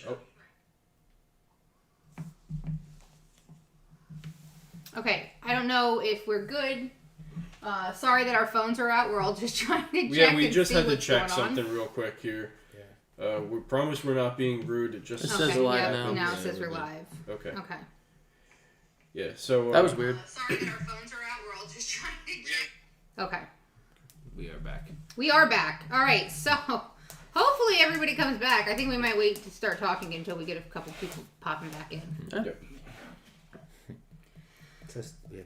Oh. Okay, I don't know if we're good. Sorry that our phones are out. We're all just trying to check. Yeah, we just had to what's check going something on. real quick here. Yeah. We promise we're not being rude. It just Okay, says live yep, now. Now it says we're live. Okay. Okay. Yeah, so... that was weird. Sorry that our phones are out. We're all just trying to check. Okay. We are back. We are back. All right, so hopefully everybody comes back. I think we might wait to start talking until we get a couple people popping back in. Yep.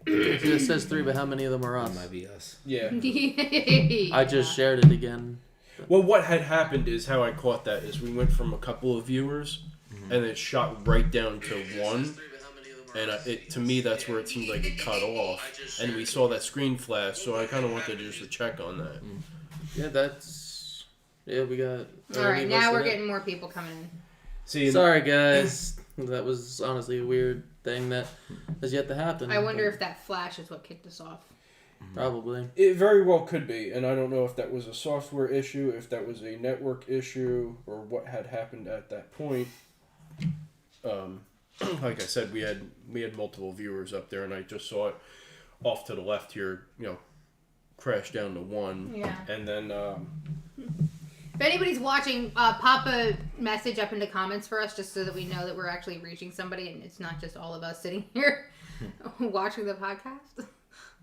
It says 3, but how many of them are us? That might be us. Yeah. I just shared it again. Well, what had happened is how I caught that is we went from a couple of viewers, and it shot right down to 1. And to me, that's where it seemed like it cut off. And we saw that screen flash, so I kind of wanted just to check on that. Yeah, we got... All right, now we're getting more people coming in. See, Sorry, guys. That was honestly a weird thing that has yet to happen. I wonder if that flash is what kicked us off. Probably. it very well could be, and I don't know if that was a software issue, if that was a network issue, or what had happened at that point. Like I said, we had multiple viewers up there, and I just saw it off to the left here, crash down to 1. Yeah. And then... If anybody's watching, pop a message up into comments for us just so that we know that we're actually reaching somebody and it's not just all of us sitting here watching the podcast.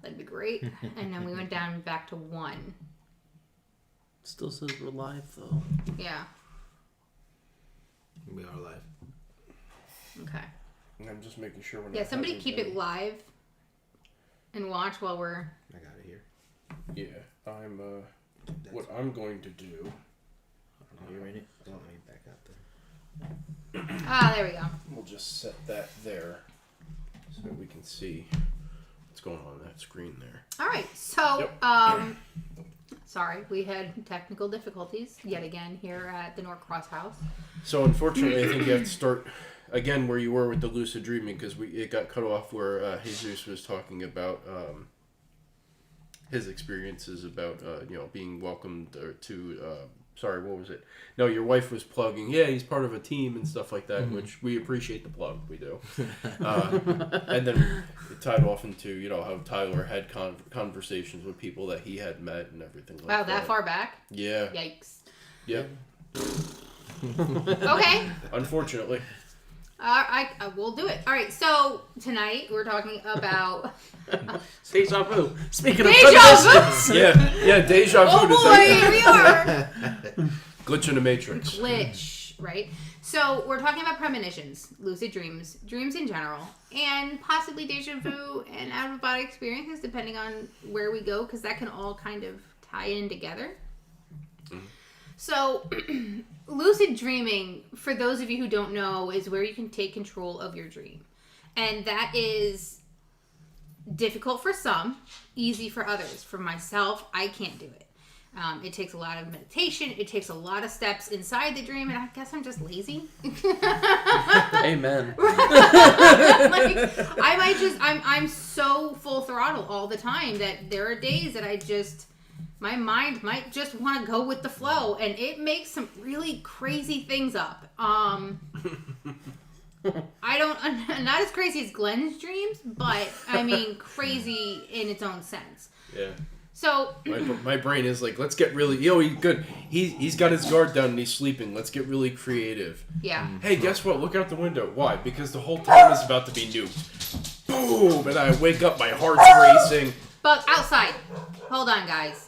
That'd be great. And then we went down back to 1. Still says we're live, though. Yeah. We are live. Okay. And I'm just making sure we're not... Yeah, somebody keep it live and watch while we're... I got it here. Yeah, what I'm going to do... You ready? Let me back up there. Ah, there we go. We'll just set that there so that we can see what's going on that screen there. All right, so, Yep. Sorry, we had technical difficulties yet again here at the Norcross house. So unfortunately, I think you have to start again where you were with the lucid dreaming, because it got cut off where Jesus was talking about his experiences about being welcomed to sorry, what was it? No, your wife was plugging. Yeah, he's part of a team and stuff like that, which we appreciate the plug. We do. And then it tied off into how Tyler had conversations with people that he had met and everything like that. Wow, that far back? Yeah. Yikes. Yep. Okay. Unfortunately. We'll do it. All right, so tonight we're talking about... Deja vu. Speaking of Deja vu! Yeah, deja vu. Oh boy, here we are! Glitch in the Matrix. Glitch, right? So we're talking about premonitions, lucid dreams, dreams in general, and possibly deja vu and out-of-body experiences, depending on where we go, because that can all kind of tie in together. So, lucid dreaming, for those of you who don't know, is where you can take control of your dream. And that is difficult for some, easy for others. For myself, I can't do it. It takes a lot of meditation. It takes a lot of steps inside the dream, and I guess I'm just lazy. Amen. I'm so full throttle all the time that there are days that my mind might just want to go with the flow, and it makes some really crazy things up. Not as crazy as Glenn's dreams, but I mean crazy in its own sense. Yeah. So my brain is like, let's get really, he's got his guard down and he's sleeping. Let's get really creative. Yeah. Hey, guess what? Look out the window. Why? Because the whole town is about to be nuked. Boom! And I wake up, my heart's racing. But outside. Hold on, guys.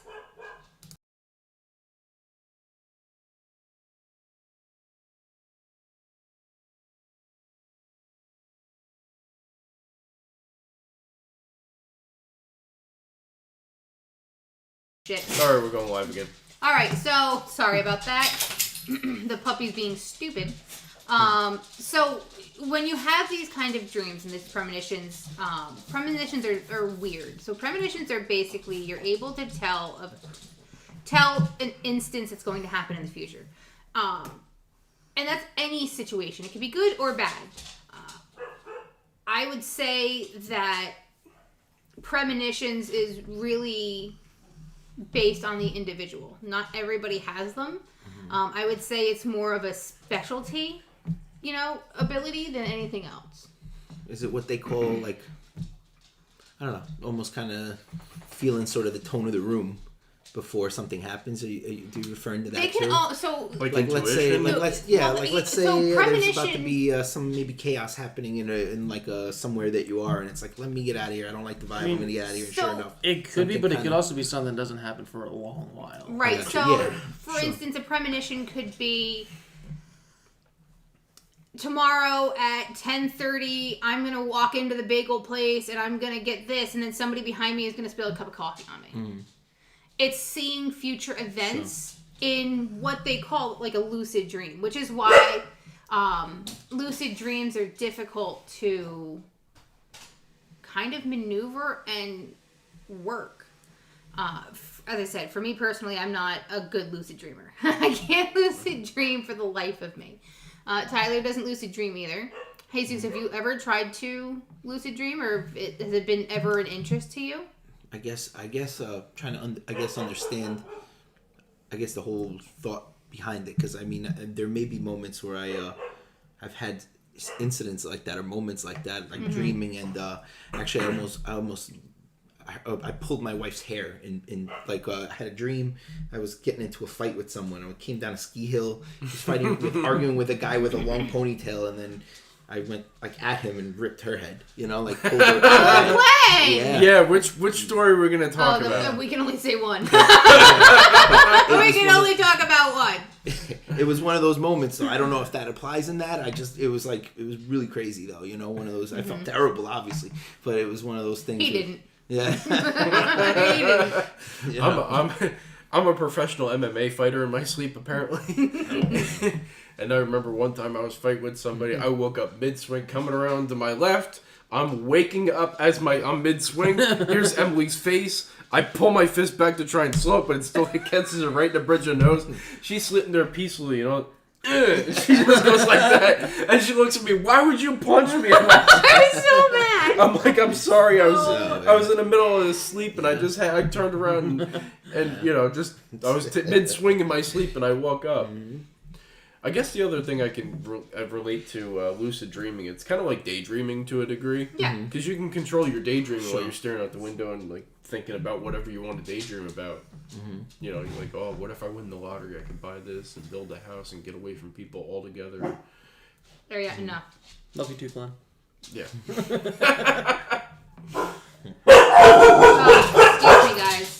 Shit. Sorry, we're going live again. All right, so sorry about that. The puppy's being stupid. So when you have these kind of dreams and these premonitions, premonitions are weird. So premonitions are basically you're able to tell an instance that's going to happen in the future, and that's any situation. It could be good or bad. I would say that premonitions is really based on the individual. Not everybody has them. I would say it's more of a specialty, ability than anything else. Is it what they call, like, I don't know, almost kind of feeling sort of the tone of the room before something happens? Do you referring to that They can too? also Like let's say, intuition? let's say there's about to be some maybe chaos happening in somewhere that you are, and it's like, let me get out of here. I don't like the vibe. I'm gonna get out of here. And So- sure enough, It could be, something but it kinda- could also be something that doesn't happen for a long while. Right. Gotcha. So, Yeah, for sure. instance, a premonition could be tomorrow at 10:30. I'm gonna walk into the bagel place and I'm gonna get this, and then somebody behind me is gonna spill a cup of coffee on me. It's seeing future events in what they call like a lucid dream, which is why lucid dreams are difficult to kind of maneuver and work. As I said, for me personally, I'm not a good lucid dreamer. I can't lucid dream for the life of me. Tyler doesn't lucid dream either. Jesus, have you ever tried to lucid dream, or has it been ever an interest to you? I guess trying to understand the whole thought behind it, because I mean there may be moments where I've had incidents like that or moments like that, like dreaming, and actually I pulled my wife's hair in I had a dream. I was getting into a fight with someone. I came down a ski hill, was arguing with a guy with a long ponytail, and then I went like at him and ripped her head. Like pulled her. No way! Yeah, which story we're gonna talk about? We can only say one. We can only talk about one. It was one of those moments, so I don't know if that applies in that. It was really crazy though. One of those. I felt terrible, obviously, but it was one of those things. He didn't. Yeah. He didn't. Yeah. I'm a professional MMA fighter in my sleep, apparently. And I remember one time I was fighting with somebody. I woke up mid-swing, coming around to my left. I'm waking up as I'm mid-swing. Here's Emily's face. I pull my fist back to try and slow it, but it still catches her right in the bridge of the nose. She's sitting there peacefully, She just goes like that, and she looks at me. Why would you punch me? I'm like, I was so mad. I'm like, I'm sorry. I was in the middle of sleep, and I turned around and I was mid swing in my sleep, and I woke up. I guess the other thing I can relate to lucid dreaming, it's kind of like daydreaming to a degree. Yeah. Because you can control your daydreaming while you're staring out the window and like thinking about whatever you want to daydream about. You're like, oh, what if I win the lottery? I can buy this and build a house and get away from people altogether. There, yeah, enough. Love you too, Glenn. Yeah. Excuse me, guys.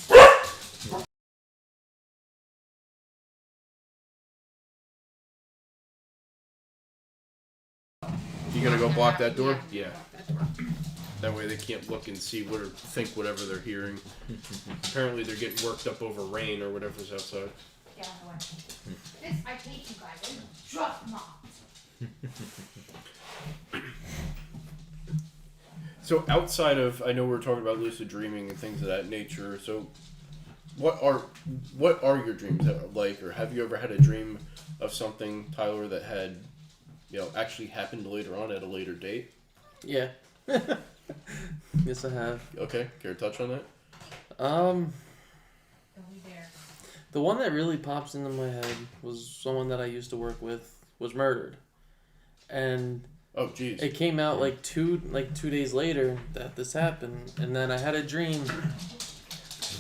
You gonna go block that door? Yeah. Yeah. Block that door. That way they can't look and see or think whatever they're hearing. Apparently they're getting worked up over rain or whatever's outside. Yeah, I hate you guys. I'm just not. So outside of, I know we're talking about lucid dreaming and things of that nature. So what are your dreams like, or have you ever had a dream of something, Tyler, that had actually happened later on at a later date? Yeah. Yes, I have. Okay, care to touch on that? Don't be there. The one that really pops into my head was someone that I used to work with was murdered, and Oh, geez. it came out like two days later that this happened, and then I had a dream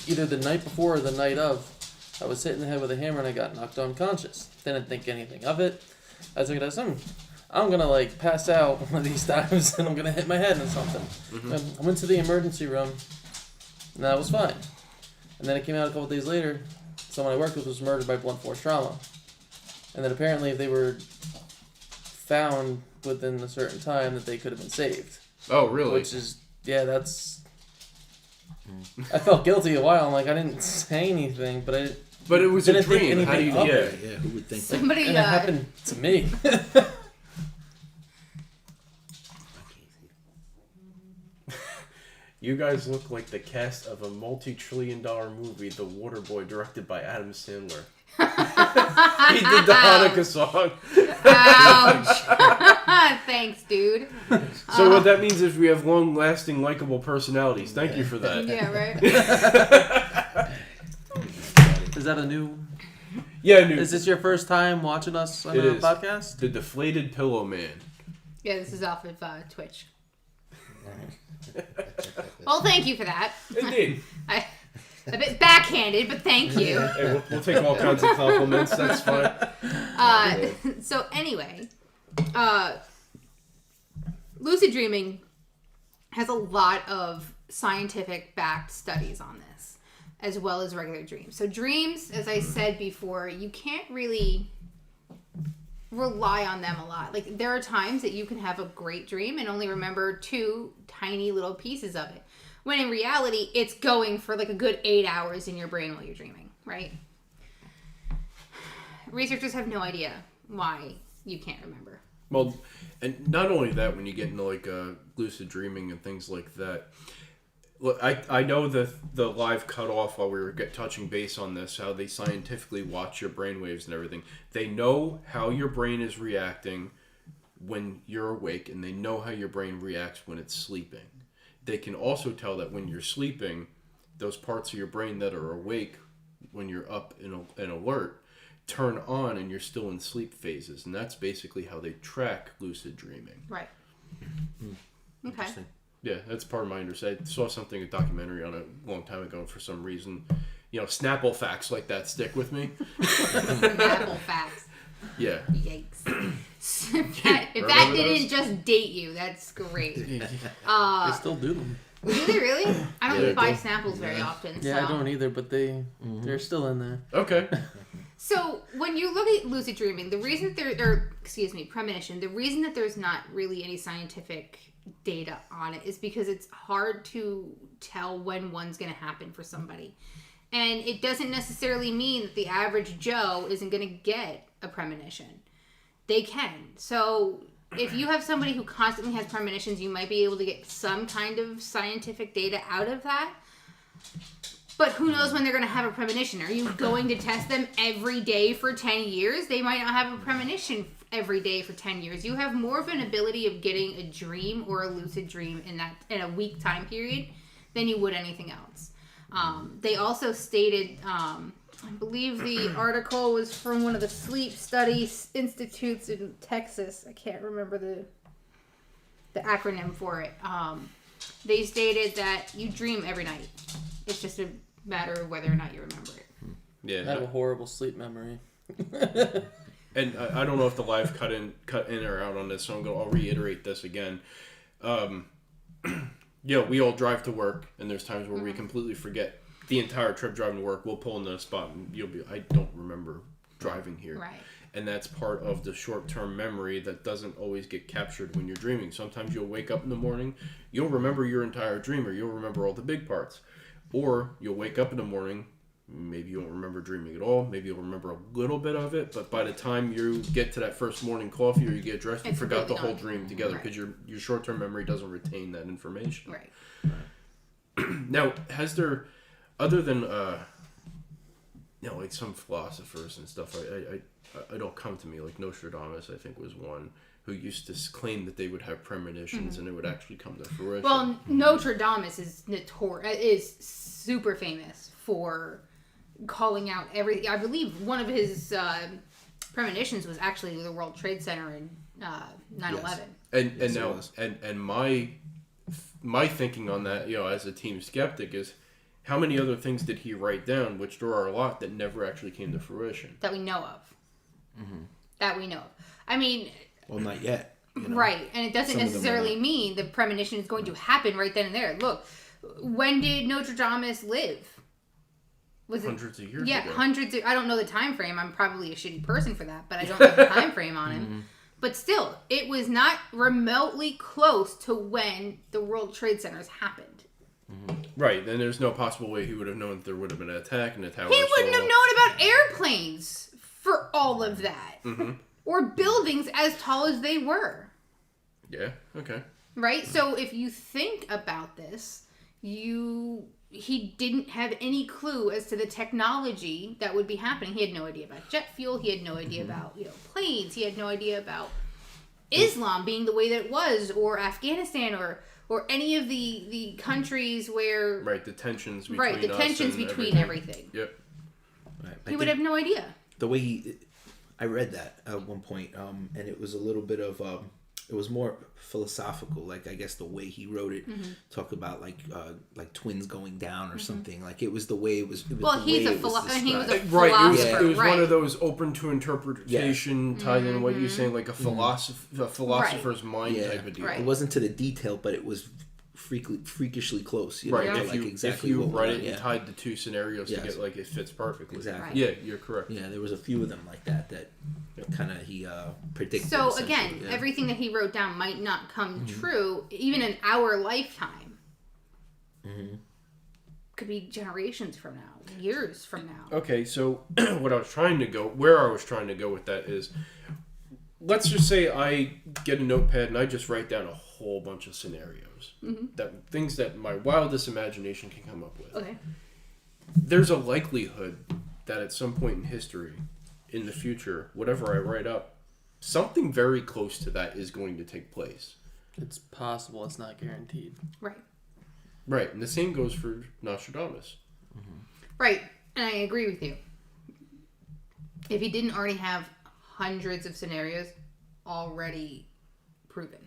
either the night before or the night of. I was hitting the head with a hammer and I got knocked unconscious. Didn't think anything of it. I took it as I'm gonna like pass out one of these times and I'm gonna hit my head on something. I went to the emergency room and that was fine. And then it came out a couple days later, someone I worked with was murdered by blunt force trauma. And then apparently if they were found within a certain time that they could have been saved. Oh, really? Which is, that's... I felt guilty a while. I'm like, I didn't say anything, but I But it was a didn't think dream. How do you? anything of Yeah. it. Yeah, who would think that? Somebody, And it happened to me. You guys look like the cast of a multi-trillion-dollar movie, The Waterboy, directed by Adam Sandler. He did the Hanukkah song. ouch. Thanks, dude. So what that means is we have long-lasting, likable personalities. Thank you for that. Yeah, right. Is that a new... Yeah, dude. Is this your first time watching us on It a is. podcast? The Deflated Pillow Man. Yeah, this is off of Twitch. Well, thank you for that. Indeed. A bit backhanded, but thank you. Hey, we'll take all kinds of compliments. That's fine. So anyway, lucid dreaming has a lot of scientific backed studies on this, as well as regular dreams. So dreams, as I said before, you can't really rely on them a lot. Like, there are times that you can have a great dream and only remember 2 tiny little pieces of it, when in reality it's going for like a good 8 hours in your brain while you're dreaming, right? Researchers have no idea why you can't remember. Well, and not only that, when you get into like lucid dreaming and things like that. Look, I know the live cutoff while we were touching base on this, how they scientifically watch your brainwaves and everything. They know how your brain is reacting when you're awake, and they know how your brain reacts when it's sleeping. They can also tell that when you're sleeping, those parts of your brain that are awake when you're up and alert turn on and you're still in sleep phases. And that's basically how they track lucid dreaming. Right. Okay. Interesting. Yeah, that's part of my understanding. I saw something, a documentary on it a long time ago, and for some reason, Snapple facts like that stick with me. Apple facts. Yeah. Yikes. if that didn't just date you, that's great. They still do them. Do they really? I don't Yeah, buy they do. samples very often. Yeah, so. I don't either, but they're still in there. Okay. So when you look at lucid dreaming, the reason premonition, the reason that there's not really any scientific data on it is because it's hard to tell when one's going to happen for somebody. And it doesn't necessarily mean that the average Joe isn't going to get a premonition. They can. So if you have somebody who constantly has premonitions, you might be able to get some kind of scientific data out of that. But who knows when they're going to have a premonition? Are you going to test them every day for 10 years? They might not have a premonition every day for 10 years. You have more of an ability of getting a dream or a lucid dream in a week time period than you would anything else. They also stated, I believe the article was from one of the sleep study institutes in Texas. I can't remember the acronym for it. They stated that you dream every night. It's just a matter of whether or not you remember it. Yeah. I have a horrible sleep memory. And I don't know if the live cut in or out on this, so I'll reiterate this again. We all drive to work, and there's times where we completely forget the entire trip driving to work. We'll pull into a spot, and I don't remember driving here. Right. And that's part of the short-term memory that doesn't always get captured when you're dreaming. Sometimes you'll wake up in the morning, you'll remember your entire dream, or you'll remember all the big parts. Or you'll wake up in the morning, maybe you won't remember dreaming at all, maybe you'll remember a little bit of it, but by the time you get to that first morning coffee or you get dressed, you forgot the whole dream together because your short-term memory doesn't retain that information. Right. Now, has there, other than, like some philosophers and stuff, it'll come to me, like Nostradamus, I think, was one who used to claim that they would have premonitions and it would actually come to fruition. Well, Nostradamus is super famous for calling out everything. I believe one of his premonitions was actually the World Trade Center in 9/11. Yes. And my thinking on that, as a team skeptic, is how many other things did he write down, which there are a lot that never actually came to fruition. That we know of. Mm-hmm. That we know of. I mean... Well, not yet. Right, and it doesn't necessarily mean the premonition is going to happen right then and there. Look, when did Nostradamus live? Was hundreds of years ago. Yeah, hundreds of... I don't know the time frame. I'm probably a shitty person for that, but I don't know the time frame on him. Mm-hmm. But still, it was not remotely close to when the World Trade Centers happened. Mm-hmm. Right, then there's no possible way he would have known that there would have been an attack and the tower. He wouldn't have known about airplanes for all of that. Mm-hmm. Or buildings as tall as they were. Yeah, okay. Right? So if you think about this, he didn't have any clue as to the technology that would be happening. He had no idea about jet fuel. He had no idea about, planes. He had no idea about Islam being the way that it was, or Afghanistan, or any of the countries where... Right, the tensions between Right, the tensions between everything. Yep. Right. He would have no idea. the way I read that at one point, and it was a little bit of it was more philosophical, like I guess the way he wrote it, talk about like twins going down or something. Like it was the way it was. Well, he was a Right, philosopher. it was right. one of those open to interpretation, tied in what you're saying, like a philosopher's mind type of deal. Right. It wasn't to the detail, but it was freakishly close. You know, Right, to, if like you, exactly if you what write it yeah. and tied the two scenarios Yes. to get like it fits perfectly. Exactly. Right. Yeah, you're correct. Yeah, there was a few of them like that kind of he predicted. So essentially, again, yeah. everything that he wrote down might not come true, even in our lifetime. Could be generations from now, years from now. Okay, so where I was trying to go with that is, let's just say I get a notepad and I just write down a whole bunch of scenarios, things that my wildest imagination can come up with. Okay. There's a likelihood that at some point in history, in the future, whatever I write up, something very close to that is going to take place. It's possible. It's not guaranteed. Right. Right, and the same goes for Nostradamus. Right. And I agree with you. If he didn't already have hundreds of scenarios already proven.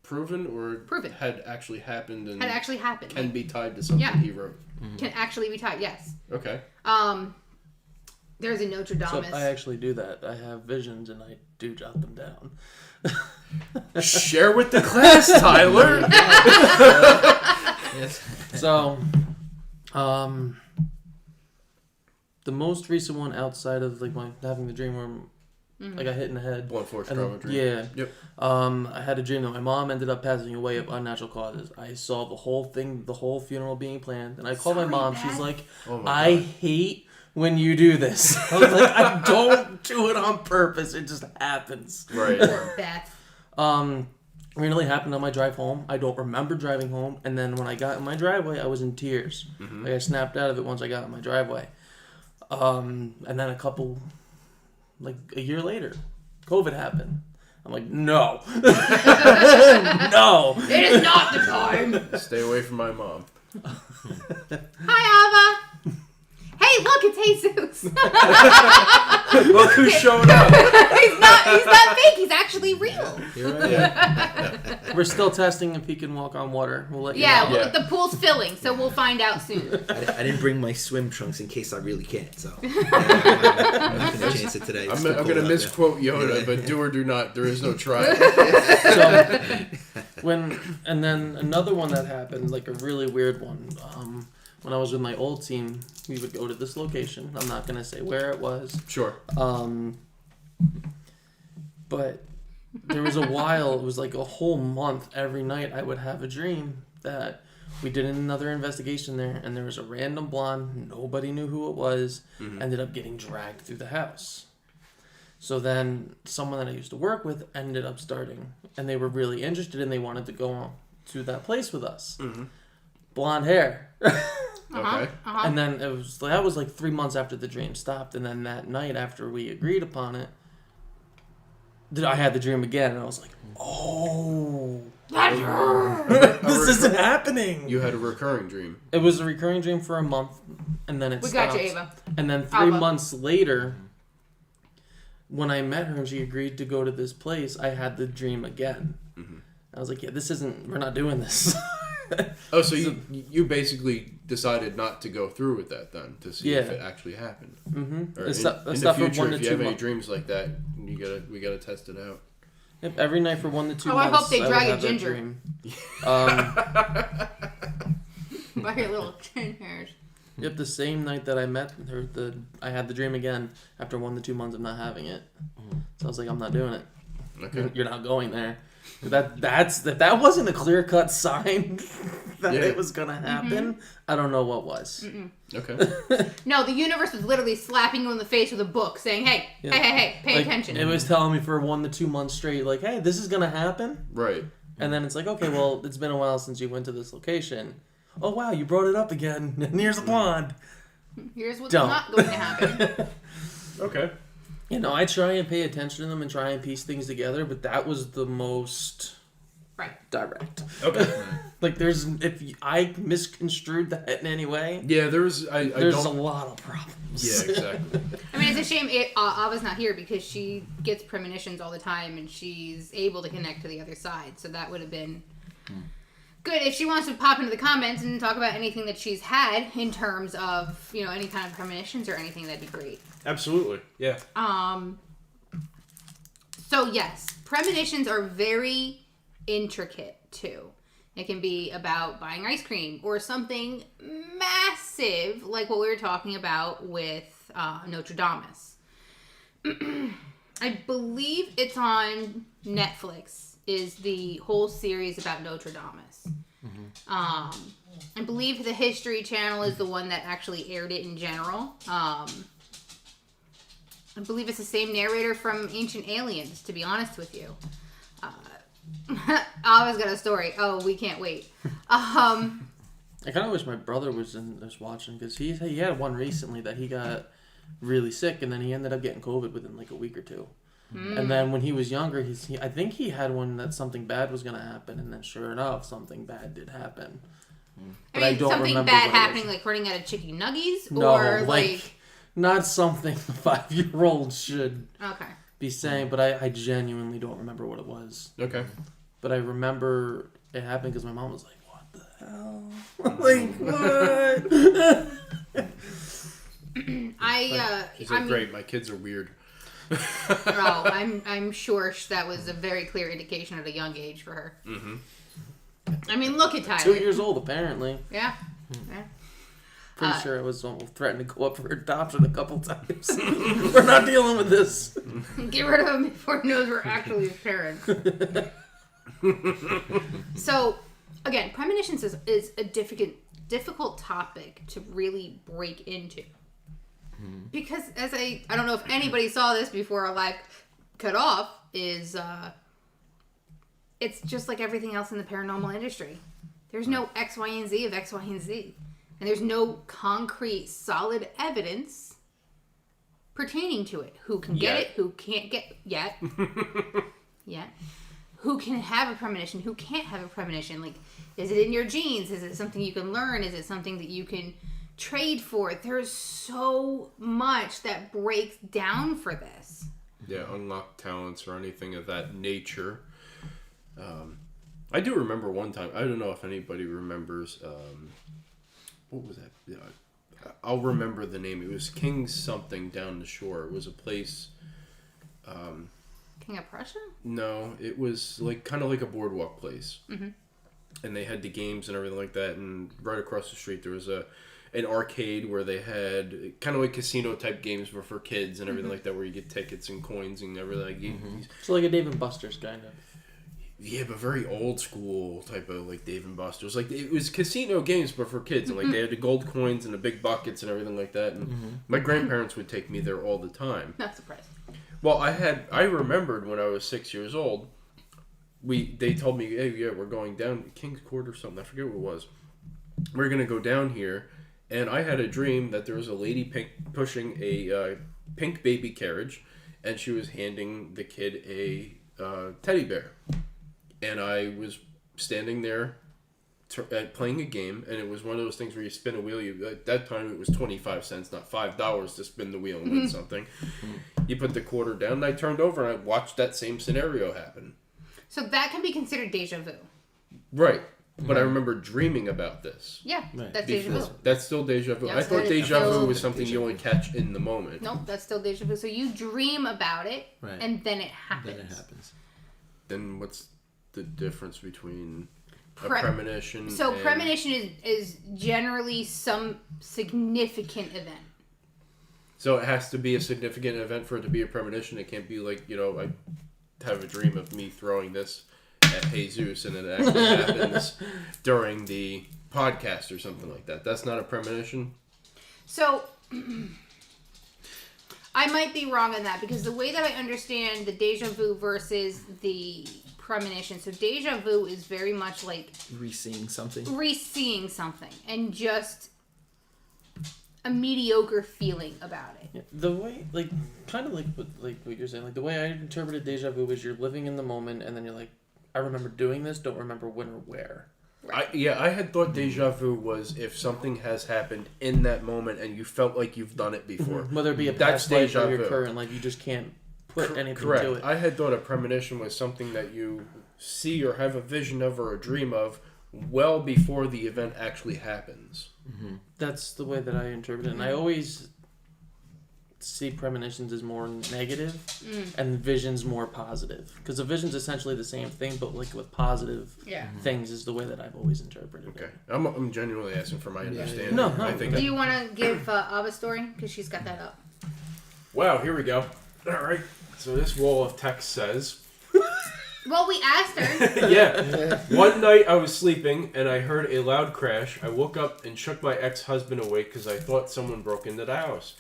Proven or Proven. had actually happened and Had actually happened. can be tied to something he wrote. Can actually be tied, yes. Okay. There's a So Nostradamus. I actually do that. I have visions and I do jot them down. Share with the class, Tyler. Yes. So, the most recent one outside of like my having the dream where I got hit in the head. Blunt force And trauma then- dream. Yeah. Yep. I had a dream that my mom ended up passing away of unnatural causes. I saw the whole thing, the whole funeral being planned, and I called my Sorry, mom. Beth. She's like, Oh my "I God. hate when you do this." I was like, "I don't do it on purpose. It just happens." Right. Poor Beth. Really happened on my drive home. I don't remember driving home, and then when I got in my driveway, I was in tears. Like I snapped out of it once I got in my driveway. And then a year later, COVID happened. I'm like, no, no. It is not the time. Stay away from my mom. Hi, Ava. Hey, look, it's Jesus. Look who showed up. he's not fake. He's actually real. You're right. Yeah. We're still testing if he can walk on water. We'll let you Yeah, know. well, the pool's filling, so we'll find out soon. I didn't bring my swim trunks in case I really can't, so I'm not gonna chance it today. I'm going to misquote Yoda, but do or do not. There is no try. So, and then another one that happened, like a really weird one. When I was with my old team, we would go to this location. I'm not gonna say where it was. Sure. But there was a while, it was like a whole month, every night I would have a dream that we did another investigation there, and there was a random blonde, nobody knew who it was, ended up getting dragged through the house. So then someone that I used to work with ended up starting, and they were really interested and they wanted to go on to that place with us. Blonde hair. Okay. And then that was like 3 months after the dream stopped, and then that night after we agreed upon it, I had the dream again, and I was like, oh, this isn't happening. You had a recurring dream. It was a recurring dream for a month, and then it We stopped. got you, Ava. And then 3 months later, when I met her and she agreed to go to this place, I had the dream again. I was like, yeah, we're not doing this. Oh, so you basically decided not to go through with that then to see if it actually happened. Mm-hmm. Or It's in stuff the for future, 1 to if you 2 have any months. dreams like that, we gotta test it out. Yep, every night for 1 to 2 Oh, I months. hope they would drag a have that ginger. dream. By your little chin hairs. Yep, the same night that I met her, I had the dream again after 1 to 2 months of not having it. So I was like, I'm not doing it. Okay. You're not going there. If that wasn't a clear cut sign that it was gonna happen, I don't know what was. Okay. No, the universe was literally slapping you in the face with a book saying, hey, Yeah. hey, pay Like, attention. It was telling me for 1 to 2 months straight, like, hey, this is gonna happen. Right. And then it's like, okay, well, it's been a while since you went to this location. Oh wow, you brought it up again. And here's a blonde. Here's what's Don't. not going to happen. Okay. You know, I try and pay attention to them and try and piece things together, but that was the most Right. direct. Okay. Like I misconstrued that in any way, Yeah, there's a lot of problems. Yeah, exactly. I mean, it's a shame Ava's not here because she gets premonitions all the time and she's able to connect to the other side. So that would have been good if she wants to pop into the comments and talk about anything that she's had in terms of, you know, any kind of premonitions or anything. That'd be great. Absolutely. Yeah. So yes, premonitions are very intricate too. It can be about buying ice cream or something massive like what we were talking about with Notre Dame. I believe it's on Netflix, is the whole series about Notre Dame. I believe the History Channel is the one that actually aired it in general. I believe it's the same narrator from Ancient Aliens, to be honest with you. I always got a story. Oh, we can't wait. I kind of wish my brother was watching, because he had one recently that he got really sick, and then he ended up getting COVID within like a week or two. And then when he was younger, I think he had one that something bad was going to happen, and then sure enough, something bad did happen. But I don't something remember bad what it happening, was. like running out of chicken nuggies, No, or like not something a 5-year-old should okay. be saying, but I genuinely don't remember what it was. Okay. But I remember it happened because my mom was like, "What the hell? Like what?" She's like, great. My kids are weird. I'm sure that was a very clear indication at a young age for her. Mm-hmm. I mean, look at Tyler. 2 years old, apparently. Yeah. Pretty sure I was almost threatened to go up for adoption a couple times. We're not dealing with this. Get rid of him before he knows we're actually his parents. So, again, premonitions is a difficult topic to really break into. Because as I don't know if anybody saw this before our live cut off, is it's just like everything else in the paranormal industry. There's no X, Y, and Z of X, Y, and Z. And there's no concrete, solid evidence pertaining to it. Who can get it, who can't get yet. Who can have a premonition, who can't have a premonition. Like, is it in your genes? Is it something you can learn? Is it something that you can trade for? There's so much that breaks down for this. Yeah, unlocked talents or anything of that nature. I do remember one time, I don't know if anybody remembers, what was that? Yeah, I'll remember the name. It was King something down the shore. It was a place. King of Prussia? No, it was like kind of like a boardwalk place. Mm-hmm. And they had the games and everything like that. And right across the street there was an arcade where they had kind of like casino type games for kids and everything like that, where you get tickets and coins and everything. So like a Dave and Buster's kind of. Yeah, but very old school type of like Dave and Buster's. Like it was casino games, but for kids. And like they had the gold coins and the big buckets and everything like that. And my grandparents would take me there all the time. Not surprised. Well, I remembered when I was 6 years old. They told me, hey, yeah, we're going down King's Court or something. I forget what it was. We're gonna go down here, and I had a dream that there was a lady pushing a pink baby carriage, and she was handing the kid a teddy bear. And I was standing there playing a game, and it was one of those things where you spin a wheel. At that time, it was 25 cents, not $5 to spin the wheel and win something. You put the quarter down, and I turned over, and I watched that same scenario happen. So that can be considered deja vu. Right. But I remember dreaming about this. Yeah, Right. that's deja vu. That's still deja vu. Yeah, I thought that is deja vu still was something you only catch in the moment. Nope, that's still deja vu. So you dream about it, Right. and then it happens. Then it happens. Then what's the difference between a premonition? So and... premonition is generally some significant event. So it has to be a significant event for it to be a premonition. It can't be like, I have a dream of me throwing this at Jesus and it actually happens during the podcast or something like that. That's not a premonition? So I might be wrong on that, because the way that I understand the deja vu versus the premonition, so deja vu is very much like Re-seeing something. And just a mediocre feeling about it. Yeah, the way, kind of like what you're saying, like the way I interpreted deja vu is you're living in the moment and then you're like, I remember doing this, don't remember when or where. I had thought deja vu was if something has happened in that moment and you felt like you've done it before. Whether it be a That's past life deja or your vu. current life, you just can't put anything Correct. to it. I had thought a premonition was something that you see or have a vision of or a dream of well before the event actually happens. That's the way that I interpret it. And I always see premonitions as more negative and visions more positive. Because a vision's essentially the same thing, but like with positive things is the way that I've always interpreted it. Okay. I'm genuinely asking for my understanding. No, I think Do you want to give Ava's story? Because she's got that up. Wow, here we go. All right. So this wall of text says... Well, we asked her. Yeah. One night I was sleeping and I heard a loud crash. I woke up and shook my ex-husband awake because I thought someone broke into the house.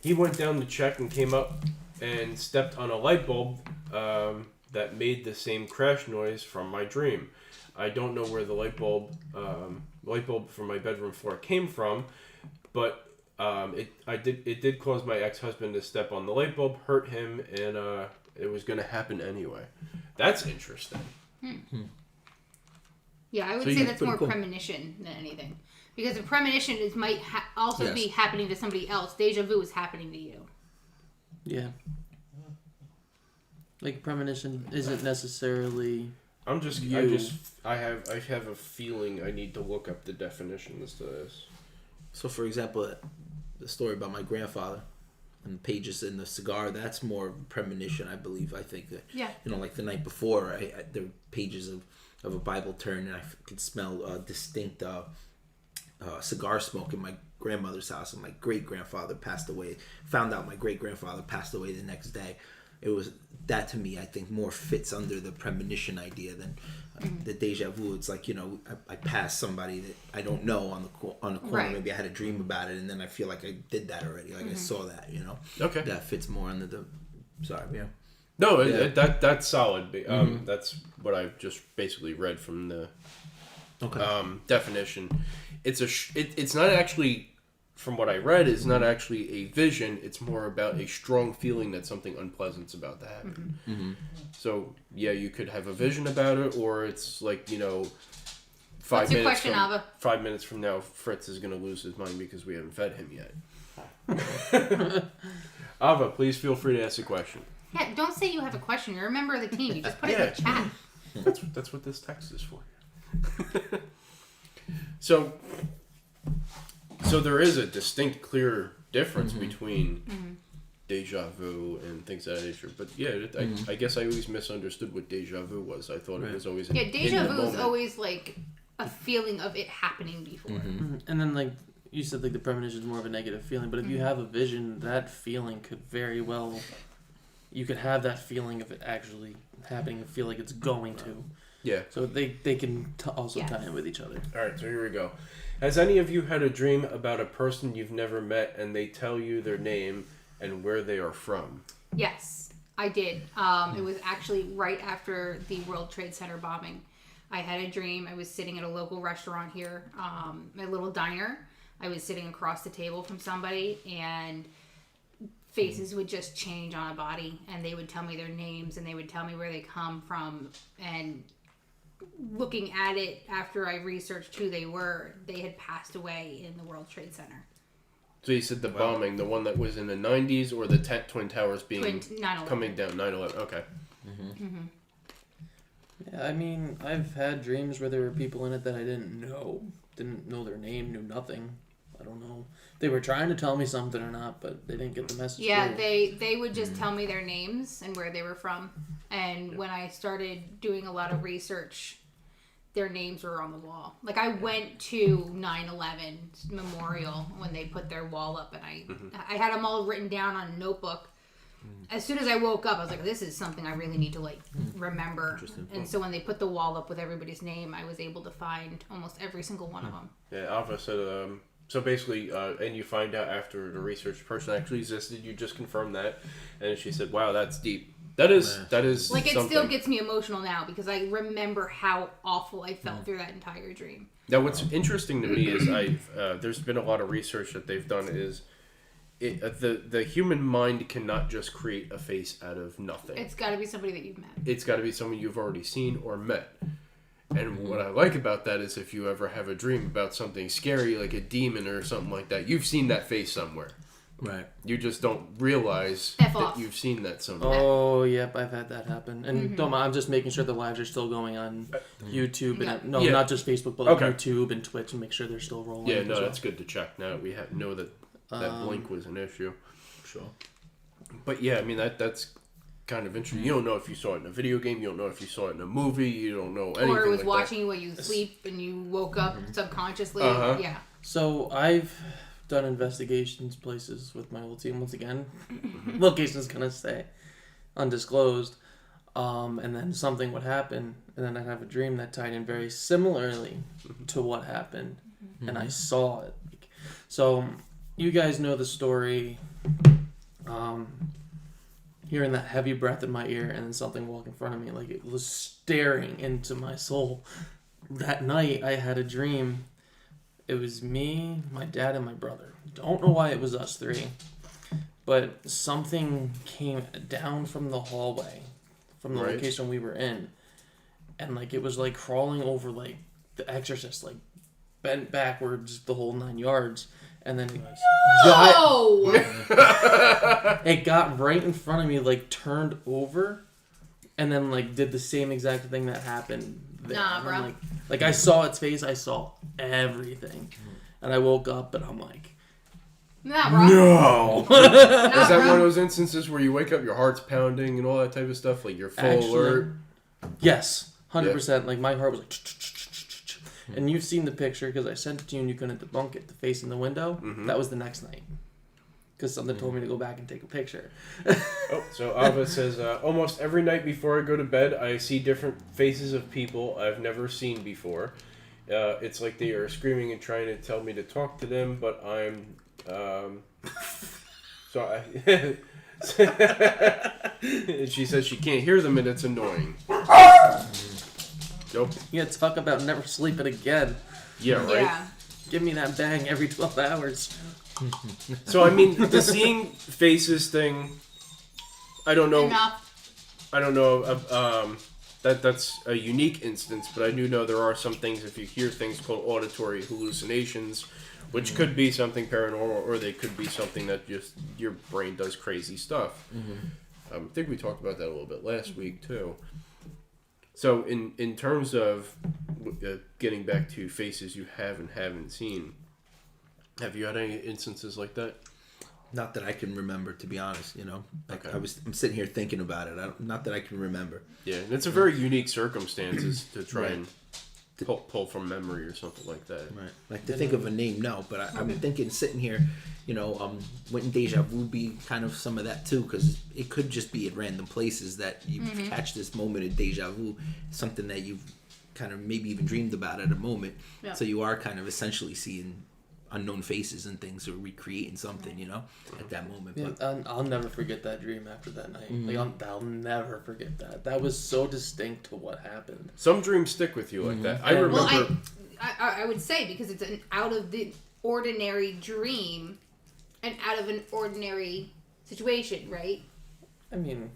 He went down to check and came up and stepped on a light bulb that made the same crash noise from my dream. I don't know where the light bulb from my bedroom floor came from, but it did cause my ex-husband to step on the light bulb, hurt him, and it was going to happen anyway. That's interesting. Yeah, I would say that's more premonition than anything. Because a premonition might also be happening to somebody else. Deja vu is happening to you. Yeah. Like premonition isn't necessarily... I have a feeling I need to look up the definitions to this. So, for example, the story about my grandfather and the pages in the cigar, that's more premonition, I believe. I think that, like the night before, there were pages of a Bible turned, and I could smell distinct cigar smoke in my grandmother's house, and my great-grandfather passed away. Found out my great-grandfather passed away the next day. It was that, to me, I think more fits under the premonition idea than the deja vu. It's like, I passed somebody that I don't know on the corner. Right. Maybe I had a dream about it, and then I feel like I did that already. Like I saw that, Okay. That fits more under the... Sorry, yeah. No, that's solid. That's what I just basically read from the definition. It's not actually, from what I read, it's not actually a vision. It's more about a strong feeling that something unpleasant's about to happen. So yeah, you could have a vision about it, or it's like 5 minutes. 5 minutes from now, Fritz is going to lose his mind because we haven't fed him yet. Ava, please feel free to ask a question. Yeah, don't say you have a question. You're a member of the team. You just put it in the chat. That's what this text is for. So there is a distinct, clear difference between deja vu and things of that nature. But yeah, I guess I always misunderstood what deja vu was. I thought it was always deja vu is always like a feeling of it happening before. And then like you said, like the premonition is more of a negative feeling, but if you have a vision, that feeling could very well, you could have that feeling of it actually happening and feel like it's going to. Yeah. So they can also tie in with each other. All right, so here we go. Has any of you had a dream about a person you've never met and they tell you their name and where they are from? Yes, I did. It was actually right after the World Trade Center bombing. I had a dream. I was sitting at a local restaurant here, a little diner. I was sitting across the table from somebody, and faces would just change on a body, and they would tell me their names, and they would tell me where they come from. And looking at it after I researched who they were, they had passed away in the World Trade Center. So you said the bombing, the one that was in the 90s, or the Twin Towers being coming down, 9/11. Okay. Yeah, I mean, I've had dreams where there were people in it that I didn't know their name, knew nothing. I don't know if they were trying to tell me something or not, but they didn't get the message. Yeah, through. they would just tell me their names and where they were from. And when I started doing a lot of research, their names were on the wall. Like I went to 9/11 Memorial when they put their wall up, and I had them all written down on a notebook. As soon as I woke up, I was like, this is something I really need to remember. And so when they put the wall up with everybody's name, I was able to find almost every single one of them. Yeah, Alpha said, so basically, and you find out after the research person actually existed, you just confirmed that, and she said, wow, that's deep. That is like, it something. still gets me emotional now because I remember how awful I felt through that entire dream. Now, what's interesting to me is there's been a lot of research that they've done is the human mind cannot just create a face out of nothing. It's got to be somebody that you've met. It's got to be someone you've already seen or met. And what I like about that is if you ever have a dream about something scary, like a demon or something like that, you've seen that face somewhere. Right. You just don't realize F that off. you've seen that somewhere. Oh, yep, I've had that happen. And don't mind, I'm just making sure the lives are still going on YouTube and not just Facebook, but like YouTube and Twitch, and make sure they're still rolling. Yeah, no, that's good to check. Now we know that link was an issue. Sure. But yeah, I mean that's kind of interesting. You don't know if you saw it in a video game. You don't know if you saw it in a movie. You don't know anything. Or it was like watching you while you sleep and you woke up subconsciously. Uh-huh. Yeah. So I've done investigations places with my old team once again. Location is gonna stay undisclosed. And then something would happen, and then I'd have a dream that tied in very similarly to what happened, and I saw it. So you guys know the story. Hearing that heavy breath in my ear and then something walk in front of me, like it was staring into my soul. That night I had a dream. It was me, my dad, and my brother. Don't know why it was us three, but something came down from the hallway, from the location we were in, and like it was like crawling over like The Exorcist, like bent backwards the whole 9 yards. And then it got right in front of me, like turned over, and then like did the same exact thing that happened there. Nah, bro. Like I saw its face, I saw everything, and I woke up and I'm like, Nah, bro. no. Is that one of those instances where you wake up, your heart's pounding and all that type of stuff? Like you're full alert? Yes, 100%. Like my heart was like. And you've seen the picture because I sent it to you and you couldn't debunk it. The face in the window, that was the next night. Because something told me to go back and take a picture. So Ava says, almost every night before I go to bed, I see different faces of people I've never seen before. It's like they are screaming and trying to tell me to talk to them, but I'm... And she says she can't hear them and it's annoying. Nope. You gotta talk about never sleeping again. Yeah, right? Yeah. Give me that bang every 12 hours. So, I mean, the seeing faces thing, I don't know. Enough. I don't know. That's a unique instance, but I do know there are some things, if you hear things called auditory hallucinations, which could be something paranormal, or they could be something that just your brain does crazy stuff. I think we talked about that a little bit last week, too. So, in terms of getting back to faces you have and haven't seen, have you had any instances like that? Not that I can remember, to be honest. You know, like Okay. I'm sitting here thinking about it. Not that I can remember. Yeah, and it's a very unique circumstances to try and pull from memory or something like that. Right. Like to think of a name, no. But I'm thinking sitting here, you know, wouldn't deja vu be kind of some of that too? Because it could just be at random places that you catch this moment of deja vu, something that you've kind of maybe even dreamed about at a moment. Yeah. So you are kind of essentially seeing unknown faces and things, or recreating something, you know, at that moment. Yeah, But I'll never forget that dream after that night. Like I'll never forget that. That was so distinct to what happened. Some dreams stick with you like that. I Yeah. remember. Well, I would say because it's an out of the ordinary dream and out of an ordinary situation, right? I mean,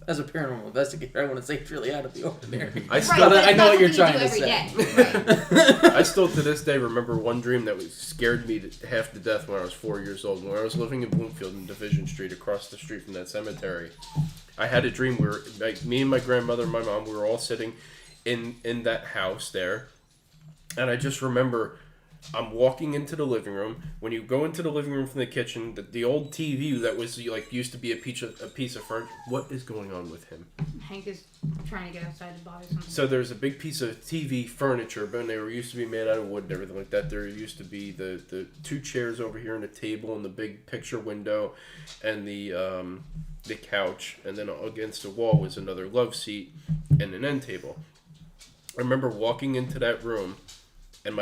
as a paranormal investigator, I want to say it's really out of the ordinary. I Right, still, but I it's know not what you're something you trying do to every day. I still to this day remember one dream that scared me to half to death when I was 4 years old. When I was living in Bloomfield in Division Street, across the street from that cemetery, I had a dream where me and my grandmother and my mom, we were all sitting in that house there, and I just remember I'm walking into the living room. When you go into the living room from the kitchen, the old TV that was like used to be a piece of furniture. What is going on with him? Hank is trying to get outside his body or something. So there's a big piece of TV furniture, but they were used to be made out of wood and everything like that. There used to be the two chairs over here and a table and the big picture window and the couch, and then against the wall was another love seat and an end table. I remember walking into that room, and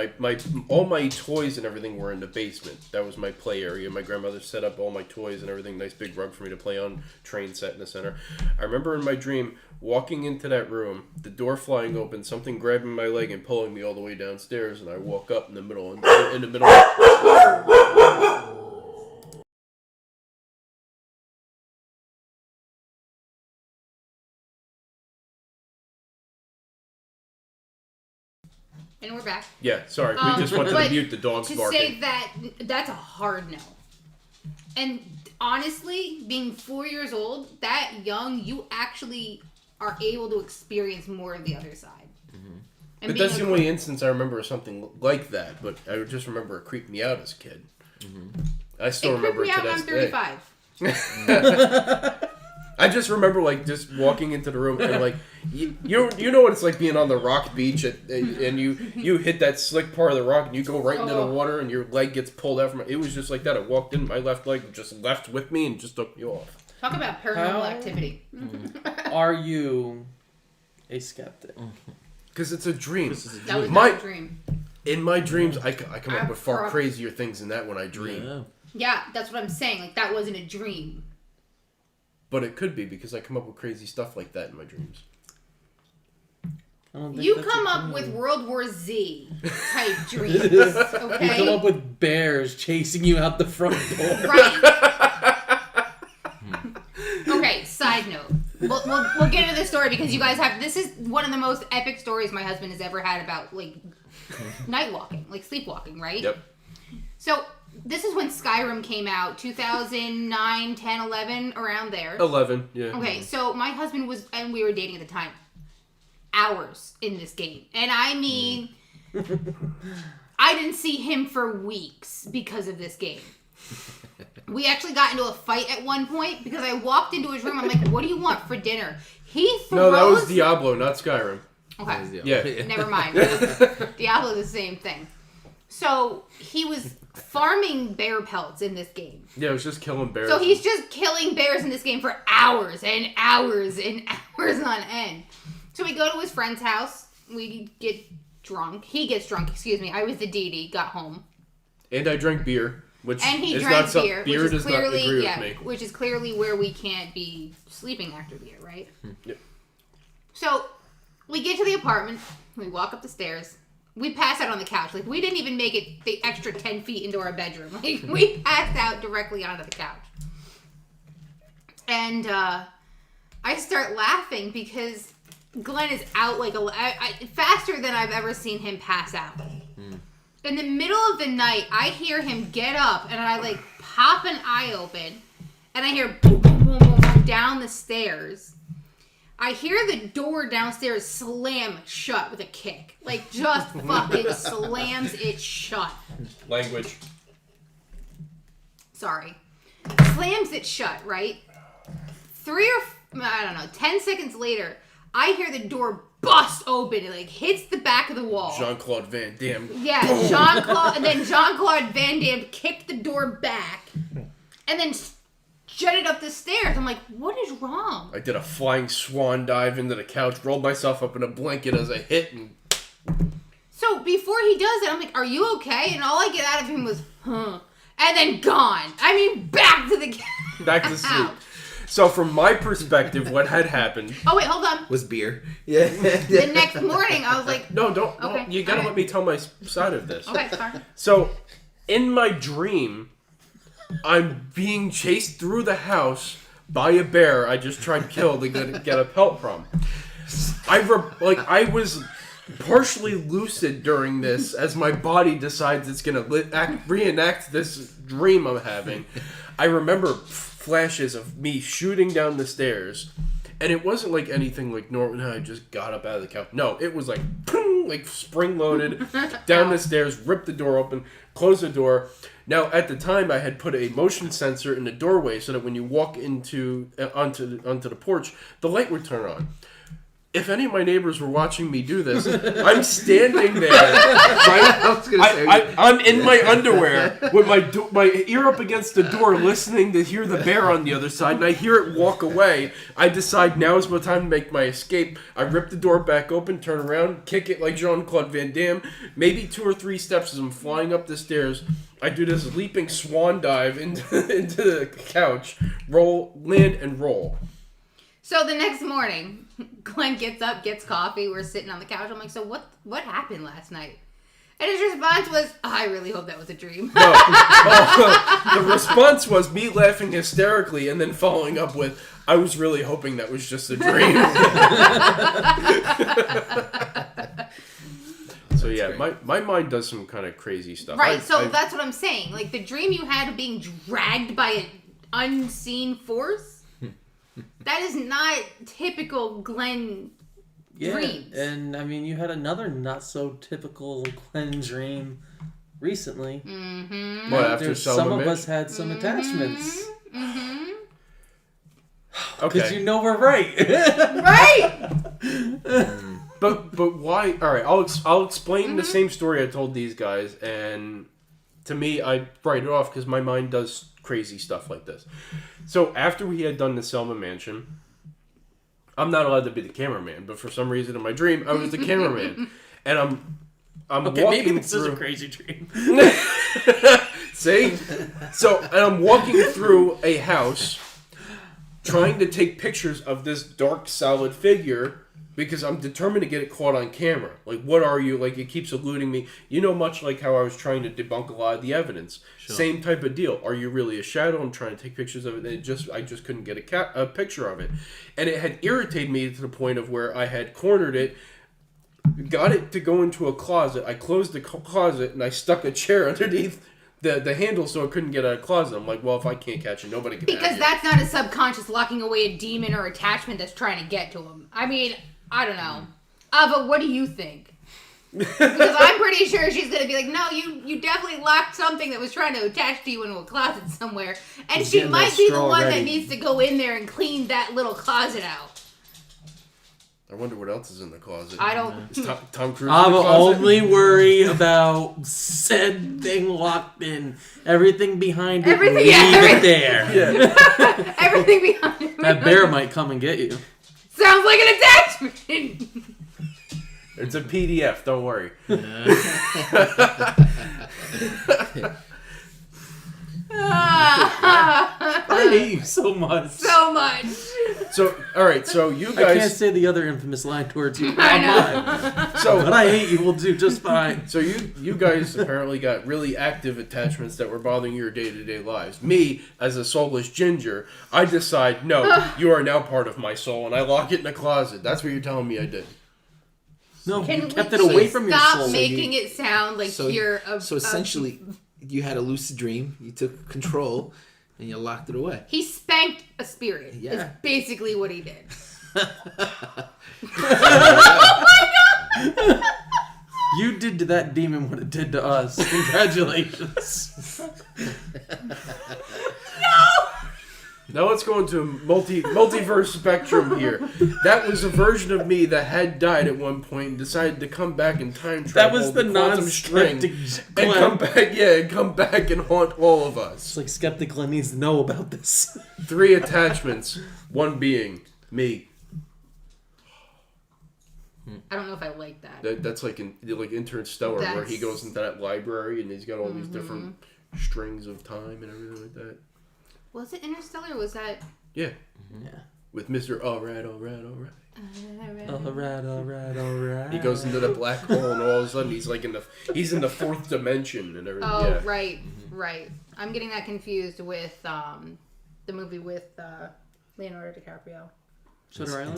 all my toys and everything were in the basement. That was my play area. My grandmother set up all my toys and everything, nice big rug for me to play on, train set in the center. I remember in my dream walking into that room, the door flying open, something grabbing my leg and pulling me all the way downstairs, and I woke up in the middle And we're back. Yeah, sorry. We just wanted to but mute the dogs to barking. say that's a hard no. And honestly, being 4 years old, that young, you actually are able to experience more of the other side. And But that's the only instance I remember of something like that. But I would just remember it creeped me out as a kid. I still remember it to I'm this day. 35. I just remember like just walking into the room and like you know what it's like being on the rock beach and you hit that slick part of the rock and you go right into the water and your leg gets pulled out from it. It was just like that. I walked in, my left leg just left with me and just took me off. Talk about paranormal activity. Are you a skeptic? Because it's a dream. That was not a dream. In my dreams, I come up with far prob- crazier things than that when I dream. Yeah, that's what I'm saying. Like, that wasn't a dream. But it could be because I come up with crazy stuff like that in my dreams. You come up with World War Z type dreams, okay? You come up with bears chasing you out the front door. Right. Okay, side note. We'll get into this story because you guys have... This is one of the most epic stories my husband has ever had about, like, night walking, like sleepwalking, right? Yep. So, this is when Skyrim came out, 2009, 10, 11, around there. 11, yeah. Okay, so my husband was... And we were dating at the time. Hours in this game. And I mean... I didn't see him for weeks because of this game. We actually got into a fight at one point because I walked into his room. I'm like, what do you want for dinner? He throws... No, that was Diablo, not Skyrim. Okay. Yeah. Never mind. Diablo's the same thing. So, he was farming bear pelts in this game. Yeah, it was just killing bears. So, he's just killing bears in this game for hours and hours and hours on end. So, we go to his friend's house. We get drunk. He gets drunk, excuse me. I was the DD, got home. And I drank beer, which and he is drank not beer, beer which does is clearly, not agree with me. which is clearly where we can't be sleeping after beer, right? Yep. So, we get to the apartment. We walk up the stairs. We pass out on the couch. Like, we didn't even make it the extra 10 feet into our bedroom. Like, we passed out directly onto the couch. And I start laughing because Glenn is out like faster than I've ever seen him pass out. In the middle of the night, I hear him get up, and I, like, pop an eye open, and I hear boom, boom, boom, boom, boom down the stairs. I hear the door downstairs slam shut with a kick. Like, just fucking slams it shut. Language. Sorry. Slams it shut, right? 10 seconds later, I hear the door bust open. It, like, hits the back of the wall. Jean-Claude Van Damme. Yeah, Jean-Claude Van Damme kicked the door back and then jetted up the stairs. I'm like, what is wrong? I did a flying swan dive into the couch, rolled myself up in a blanket as I hit, and... So, before he does it, I'm like, are you okay? And all I get out of him was, huh. And then gone. I mean, back to the back to sleep. So, from my perspective, what had happened... Oh, wait, hold on. Was beer. Yeah. The next morning, I was like... No, don't. Okay. You gotta let me tell my side of this. Okay, sorry. So, in my dream, I'm being chased through the house by a bear I just tried to kill to get a pelt from. I was partially lucid during this as my body decides it's gonna reenact this dream I'm having. I remember flashes of me shooting down the stairs, and it wasn't like anything like normal. I just got up out of the couch. No, it was like boom, like spring loaded down the stairs, ripped the door open, closed the door. Now at the time I had put a motion sensor in the doorway so that when you walk onto the porch, the light would turn on. If any of my neighbors were watching me do this, I'm standing there. I'm in my underwear with my ear up against the door, listening to hear the bear on the other side, and I hear it walk away. I decide now is my time to make my escape. I rip the door back open, turn around, kick it like Jean-Claude Van Damme. Maybe 2 or 3 steps as I'm flying up the stairs. I do this leaping swan dive into the couch, land and roll. So the next morning, Glenn gets up, gets coffee. We're sitting on the couch. I'm like, so what happened last night? And his response was, I really hope that was a dream. No. The response was me laughing hysterically and then following up with, I was really hoping that was just a dream. So yeah, my mind does some kind of crazy stuff. Right, that's what I'm saying. Like, the dream you had of being dragged by an unseen force, that is not typical Glenn dreams. And, I mean, you had another not-so-typical Glenn dream recently. Mm-hmm. What, after some of us had some attachments. Mm-hmm. Because you know we're right. Right! But why? All right, I'll explain the same story I told these guys, and to me, I write it off because my mind does crazy stuff like this. So after we had done the Selma Mansion, I'm not allowed to be the cameraman, but for some reason in my dream, I was the cameraman, and I'm Okay, walking maybe this is through. a crazy dream. See, and I'm walking through a house, trying to take pictures of this dark, solid figure. Because I'm determined to get it caught on camera. Like, what are you? Like, it keeps eluding me. You know, much like how I was trying to debunk a lot of the evidence. Sure. Same type of deal. Are you really a shadow? I'm trying to take pictures of it. And I just couldn't get a picture of it. And it had irritated me to the point of where I had cornered it, got it to go into a closet. I closed the closet, and I stuck a chair underneath the handle so it couldn't get out of the closet. I'm like, well, if I can't catch it, nobody can. Because that's not a subconscious locking away a demon or attachment that's trying to get to him. I mean, I don't know. Ava, what do you think? Because I'm pretty sure she's going to be like, no, you definitely locked something that was trying to attach to you into a closet somewhere. And she might be the one that needs to go in there and clean that little closet out. I wonder what else is in the closet. I don't... Is Tom Cruise I in the will closet? only worry about said thing locked in. Everything behind it, leave it there. Yeah. Everything behind it. That bear might come and get you. Sounds like an attachment. It's a PDF, don't worry. I hate you so much. So much. So, all right, so you I can't guys... say the other infamous line towards you. I know. So, But I hate you. We'll do just fine. so you guys apparently got really active attachments that were bothering your day-to-day lives. Me, as a soulless ginger, I decide, no, you are now part of my soul, and I lock it in a closet. That's what you're telling me I did. No, Can you kept we it away from your stop soul. making it sound like you're a... So essentially, you had a lucid dream, you took control, and you locked it away. He spanked a spirit. Yeah. Is basically what he did. You did to that demon what it did to us. Congratulations. Now let's go into multiverse spectrum here. That was a version of me that had died at one point and decided to come back in time travel. That was the quantum string non-skeptic and Glenn. come back and haunt all of us. It's like Skeptic Glenn needs to know about this. 3 attachments, one being me. I don't know if I like that. That's like Interstellar, where he goes into that library and he's got all these different strings of time and everything like that. Was it Interstellar or was that... Yeah. Yeah. With Mr. Alright. Alright. He goes into the black hole and all of a sudden he's like in the 4th dimension and everything. Oh, yeah. right. I'm getting that confused with the movie with Leonardo DiCaprio. Shutter Island?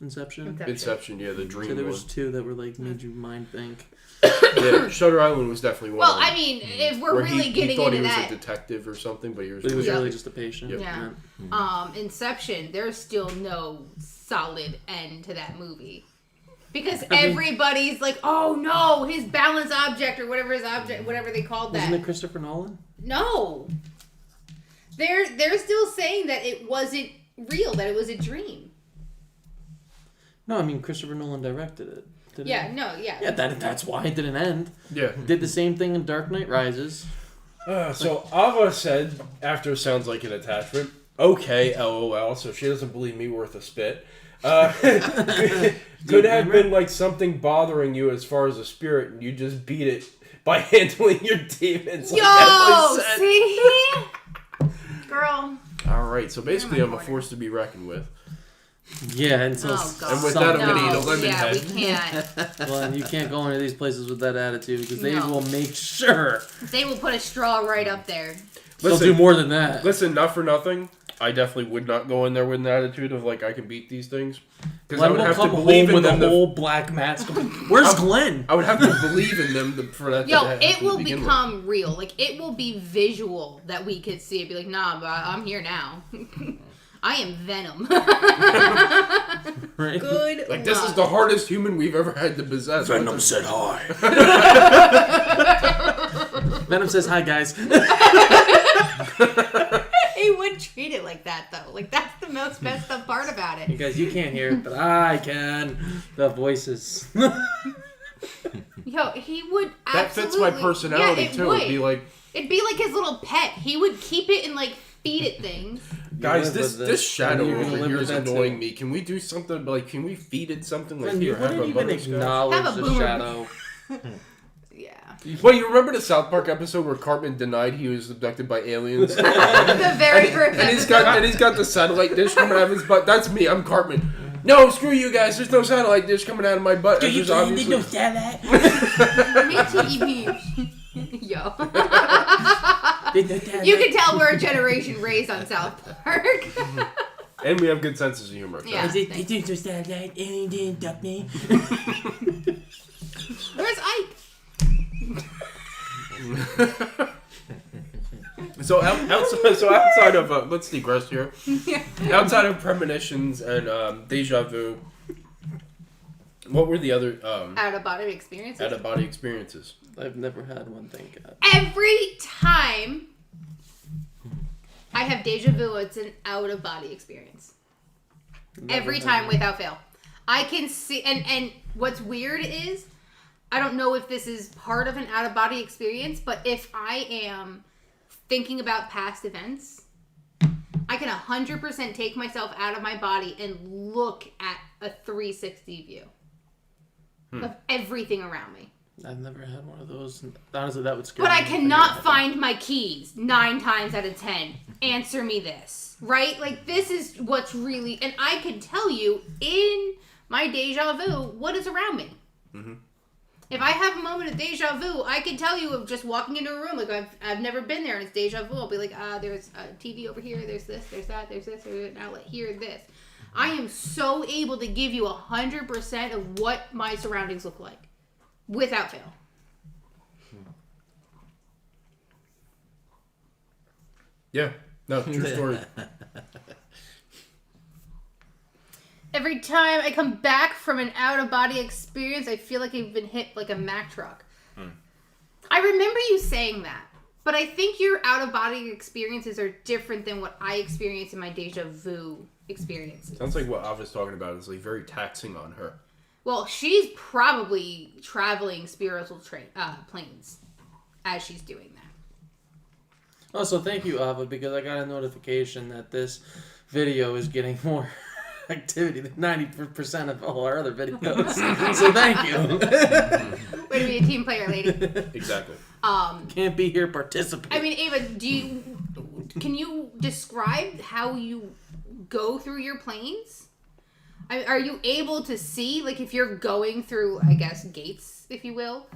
Inception, yeah, the dream So there one. was 2 that were like made you mind think. Yeah, Shutter Island was definitely one Well, of them. I mean, if we're Where really he getting thought into he was that... a detective or something, but he was really just a patient. Yep. Yeah. Inception, there's still no solid end to that movie. Because everybody's like, oh no, his balance object or whatever they called that. Wasn't it Christopher Nolan? No. They're still saying that it wasn't real, that it was a dream. No, I mean Christopher Nolan directed it. Yeah, that's why it didn't end. Yeah. Did the same thing in Dark Knight Rises. So Ava said, after sounds like an attachment, okay, LOL, so she doesn't believe me worth a spit. Could have been like something bothering you as far as a spirit, and you just beat it by handling your demons. Like Yo, see? Girl. Alright, so basically I'm a force to be reckoned with. Yeah, until And with that, I'm going to eat a lemon head. We can't. Well, you can't go into these places with that attitude because they will make sure. They will put a straw right up there. They'll do more than that. Listen, not for nothing. I definitely would not go in there with an attitude of like I can beat these things. Because Glenn will come home with a whole black mask. Where's Glenn? I would have to believe in them for that. Yo, it will become real. Like it will be visual that we could see it. Be like, nah, but I'm here now. I am Venom. Right? Good. Like this is the hardest human we've ever had to possess. Venom said hi. Venom says hi, guys. He would treat it like that though. Like that's the most messed up part about You it. guys, you can't hear it, but I can. The voices. Yo, he would That fits my personality it too. Would. It'd be like, his little pet. He would keep it and like feed it things. guys, this shadow You're gonna over live here with is that annoying too. me. Can we do something? Like, can we feed it something? Like, Glenn, you here, have wouldn't a even butterscotch? acknowledge Have a the boomer. shadow. Yeah. Well, you remember the South Park episode where Cartman denied he was abducted by aliens? The very first And he's got the satellite dish coming out of his butt. That's me. I'm Cartman. No, screw you guys. There's no satellite dish coming out of my butt. There's obviously... satellite. Yo. You can tell we're a generation raised on South Park. And we have good senses of humor. So. Yeah. There's no satellite. Alien didn't abduct me. Where's Ike? So outside of let's digress here. Yeah. Outside of premonitions and deja vu, what were the other Out of body experiences. out of body experiences? I've never had one, thank God. Every time I have deja vu, it's an out of body experience. Every time without fail. I can see, and what's weird is, I don't know if this is part of an out of body experience, but if I am thinking about past events, I can 100% take myself out of my body and look at a 360 view of everything around me. I've never had one of those. Honestly, that would scare me. But I cannot find my keys 9 times out of 10. Answer me this. Right? Like, this is what's really... And I can tell you, in my deja vu, what is around me. Mm-hmm. If I have a moment of deja vu, I can tell you of just walking into a room. Like, I've never been there, and it's deja vu. I'll be like, there's a TV over here. There's this. There's that. There's this. There's an outlet here. This. I am so able to give you 100% of what my surroundings look like. Without fail. Yeah. No, true story. Every time I come back from an out-of-body experience, I feel like I've been hit like a Mack truck. I remember you saying that, but I think your out-of-body experiences are different than what I experience in my deja vu experiences. Sounds like what Ava's talking about is like very taxing on her. Well, she's probably traveling spiritual planes as she's doing that. Also, thank you, Ava, because I got a notification that this video is getting more activity than 90% of all our other videos. So thank you. Way to be a team player, lady. Exactly. Can't be here participating. I mean, Ava, can you describe how you go through your planes? Are you able to see, like, if you're going through, I guess, gates, if you will?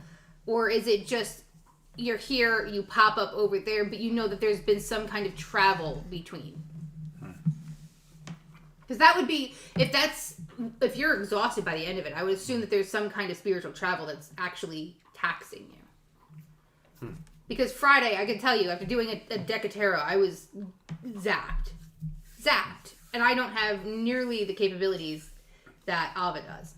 Or is it just, you're here, you pop up over there, but you know that there's been some kind of travel between? Because that would be, if you're exhausted by the end of it, I would assume that there's some kind of spiritual travel that's actually taxing you. Because Friday, I can tell you, after doing a deck of tarot, I was zapped. And I don't have nearly the capabilities that Ava does.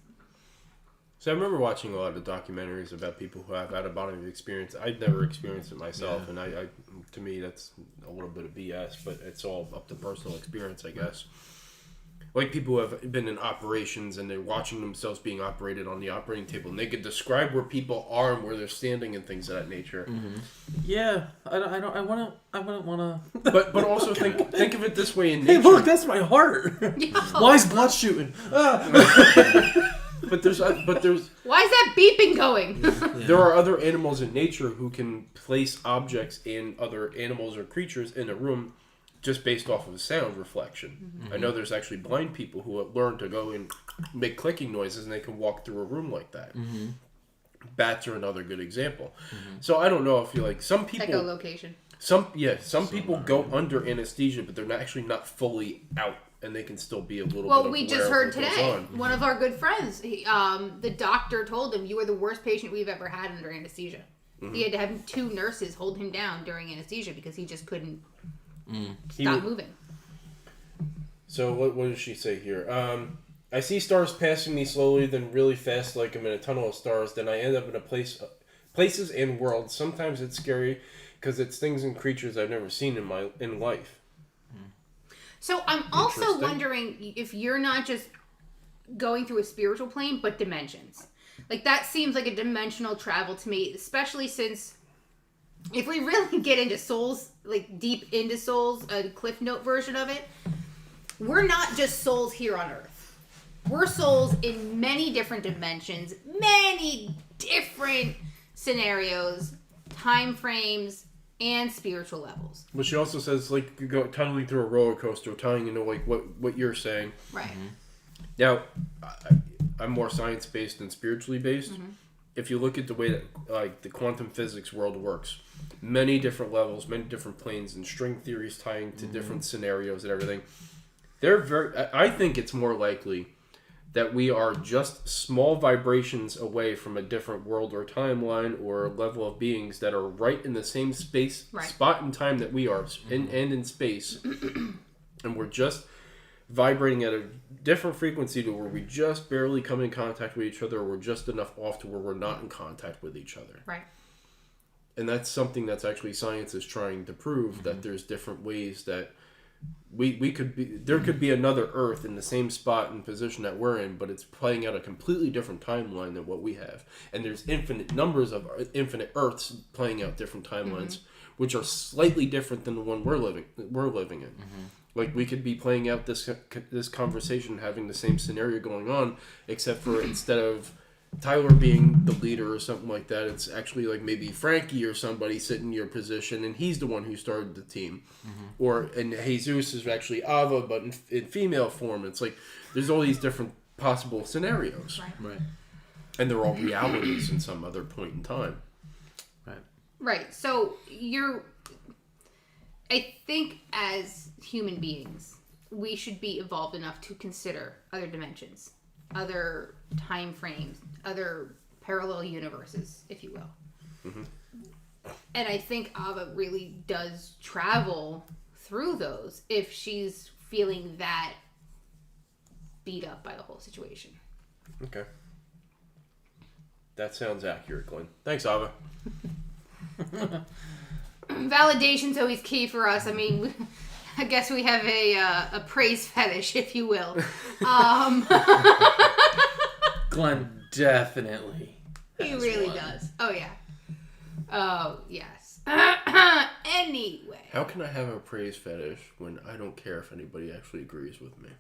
So I remember watching a lot of documentaries about people who have out-of-body experience. I'd never experienced it myself, and I to me, that's a little bit of BS, but it's all up to personal experience, I guess. Like people who have been in operations and they're watching themselves being operated on the operating table, and they could describe where people are and where they're standing and things of that nature. Mm-hmm. Yeah, I wouldn't want to. But also think of it this way in Hey, nature. look, that's my heart. Why is blood shooting? But there's Why is that beeping going? there are other animals in nature who can place objects in other animals or creatures in a room just based off of a sound reflection. Mm-hmm. I know there's actually blind people who have learned to go and make clicking noises and they can walk through a room like that. Mm-hmm. Bats are another good example. Mm-hmm. So I don't know if you like some people... Echolocation. Some people go under anesthesia, but they're not fully out, and they can still be a little. Well, bit we aware just of heard what goes today. on. One of our good friends, the doctor told him, "You are the worst patient we've ever had under anesthesia." Mm-hmm. He had to have 2 nurses hold him down during anesthesia because he just couldn't stop moving. So what does she say here? I see stars passing me slowly, then really fast, like I'm in a tunnel of stars. Then I end up in places and worlds. Sometimes it's scary because it's things and creatures I've never seen in life. So I'm also wondering if you're not just going through a spiritual plane, but dimensions. Like, that seems like a dimensional travel to me, especially since if we really get into souls, like deep into souls, a Cliff Note version of it, we're not just souls here on Earth. We're souls in many different dimensions, many different scenarios, time frames, and spiritual levels. But she also says, like, you go tunneling through a roller coaster, tying into, like, what you're saying. Right. Mm-hmm. Now, I'm more science-based than spiritually based. Mm-hmm. If you look at the way that, like, the quantum physics world works, many different levels, many different planes, and string theories tying to different scenarios and everything, I think it's more likely that we are just small vibrations away from a different world or timeline or level of beings that are right in the same spot in time that we are, and in space. And we're just vibrating at a different frequency to where we just barely come in contact with each other, or we're just enough off to where we're not in contact with each other. Right. And that's something that's actually science is trying to prove, that there's different ways that we could be, there could be another Earth in the same spot and position that we're in, but it's playing out a completely different timeline than what we have. And there's infinite numbers of infinite Earths playing out different timelines, which are slightly different than the one we're living in. Mm-hmm. Like, we could be playing out this conversation, having the same scenario going on, except for instead of Tyler being the leader or something like that, it's actually like maybe Frankie or somebody sitting in your position, and he's the one who started the team. Mm-hmm. And Jesus is actually Ava, but in female form. It's like there's all these different possible scenarios. Right. And they're all realities in some other point in time. Right. So I think as human beings, we should be evolved enough to consider other dimensions, other time frames, other parallel universes, if you will. Mm-hmm. And I think Ava really does travel through those if she's feeling that beat up by the whole situation. Okay. That sounds accurate, Glenn. Thanks, Ava. Validation's always key for us. I mean, I guess we have a praise fetish, if you will. Glenn definitely. He really does. Oh, yeah. Oh, yes. Anyway. How can I have a praise fetish when I don't care if anybody actually agrees with me?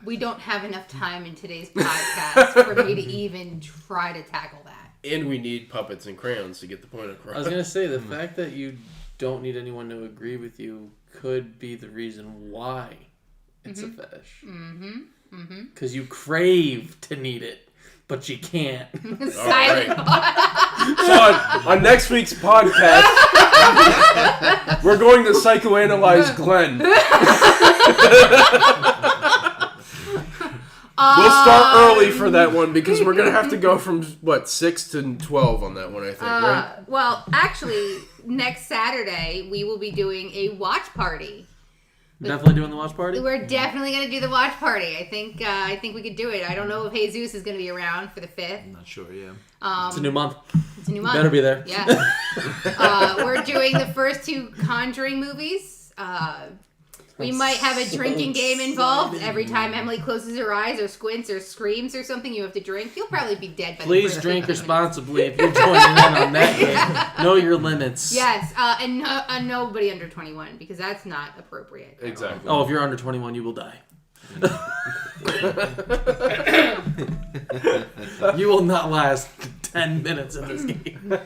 We don't have enough time in today's podcast for me to even try to tackle that. And we need puppets and crayons to get the point across. I was going to say, the fact that you don't need anyone to agree with you could be the reason why it's a fetish. Because you crave to need it, but you can't. Silent. So on next week's podcast, we're going to psychoanalyze Glenn. We'll start early for that one because we're going to have to go from, 6 to 12 on that one, I think, right? Well, actually, next Saturday, we will be doing a watch party. Definitely doing the watch party? We're definitely going to do the watch party. I think we could do it. I don't know if Jesus is going to be around for the 5th. I'm not sure, yeah. It's a new month. It's a new month. Better be there. Yeah. We're doing the first 2 Conjuring movies. We might have a drinking game involved. Every time Emily closes her eyes or squints or screams or something, you have to drink. You'll probably be dead by Please drink responsibly if you're joining in on that game. Know your limits. Yes, and nobody under 21 because that's not appropriate. Exactly. Oh, if you're under 21, you will die. You will not last 10 minutes in this game.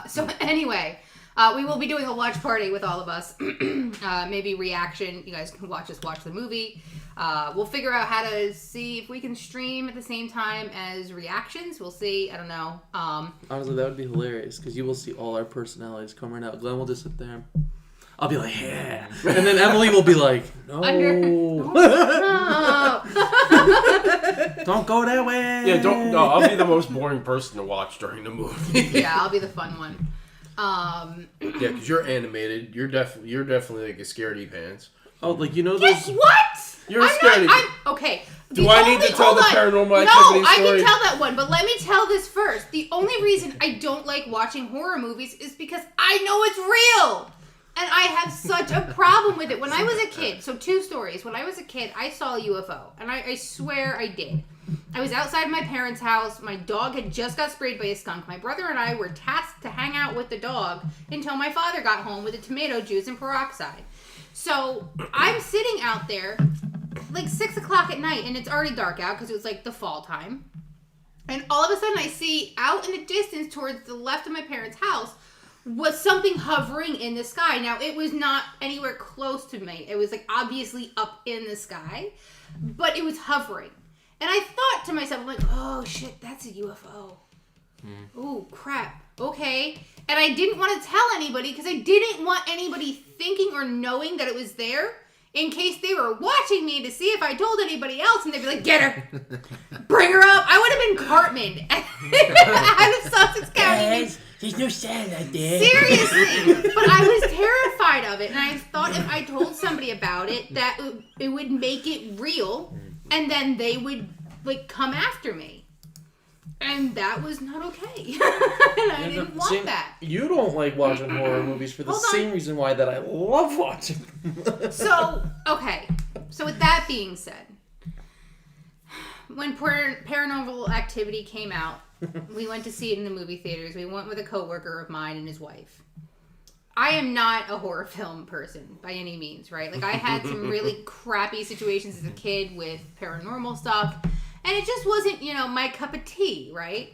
So anyway, We will be doing a watch party with all of us. Maybe reaction. You guys can watch the movie. We'll figure out how to see if we can stream at the same time as reactions. We'll see. I don't know. Honestly, that would be hilarious because you will see all our personalities come right out. Glenn will just sit there. I'll be like, yeah. And then Emily will be like, no. Don't go that way. Yeah, don't. No, I'll be the most boring person to watch during the movie. Yeah, I'll be the fun one. Yeah, because you're animated. You're definitely like a scaredy pants. Oh, like you know Guess those. what? You're a scaredy. Okay. Do I need to tell the paranormal activity story? No, I story? can tell that one, but let me tell this first. The only reason I don't like watching horror movies is because I know it's real. And I have such a problem with it. When I was a kid, so 2 stories. When I was a kid, I saw a UFO. And I swear I did. I was outside my parents' house. My dog had just got sprayed by a skunk. My brother and I were tasked to hang out with the dog until my father got home with the tomato juice and peroxide. So I'm sitting out there like 6 o'clock at night, and it's already dark out because it was like the fall time. And all of a sudden I see out in the distance towards the left of my parents' house was something hovering in the sky. Now, it was not anywhere close to me. It was like obviously up in the sky, but it was hovering. And I thought to myself, I'm like, oh shit, that's a UFO. Oh crap. Okay. And I didn't want to tell anybody because I didn't want anybody thinking or knowing that it was there in case they were watching me to see if I told anybody else, and they'd be like, get her. Bring her up. I would have been Cartman out of Sussex County. There's no sand out there. Seriously. But I was terrified of it, and I thought if I told somebody about it, that it would make it real, and then they would like come after me. And that was not okay. And I didn't want that. You don't like watching horror movies for the same reason why that I love watching them. So, okay. So with that being said, when Paranormal Activity came out, we went to see it in the movie theaters. We went with a coworker of mine and his wife. I am not a horror film person by any means, right? Like I had some really crappy situations as a kid with paranormal stuff. And it just wasn't, my cup of tea, right?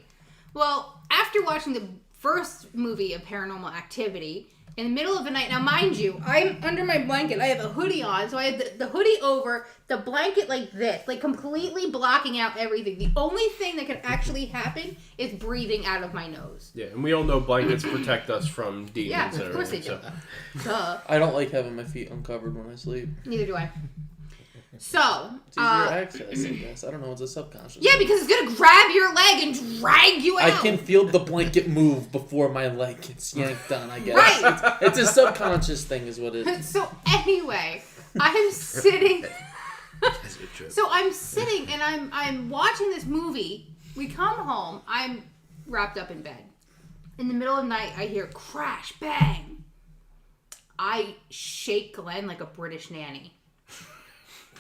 Well, after watching the first movie of Paranormal Activity, in the middle of the night, now mind you, I'm under my blanket. I have a hoodie on, so I have the hoodie over, the blanket like this, like completely blocking out everything. The only thing that could actually happen is breathing out of my nose. Yeah, and we all know blankets protect us from demons. Yeah, and of course they everything, do. so. Duh. I don't like having my feet uncovered when I sleep. Neither do I. So, It's easier access, I guess. I don't know. It's a subconscious. Yeah, because it's going to grab your leg and drag you out. I can feel the blanket move before my leg gets yanked on, I guess. Right. It's a subconscious thing is what it is. So anyway, I'm sitting. So I'm sitting and I'm watching this movie. We come home. I'm wrapped up in bed. In the middle of the night, I hear crash, bang. I shake Glenn like a British nanny.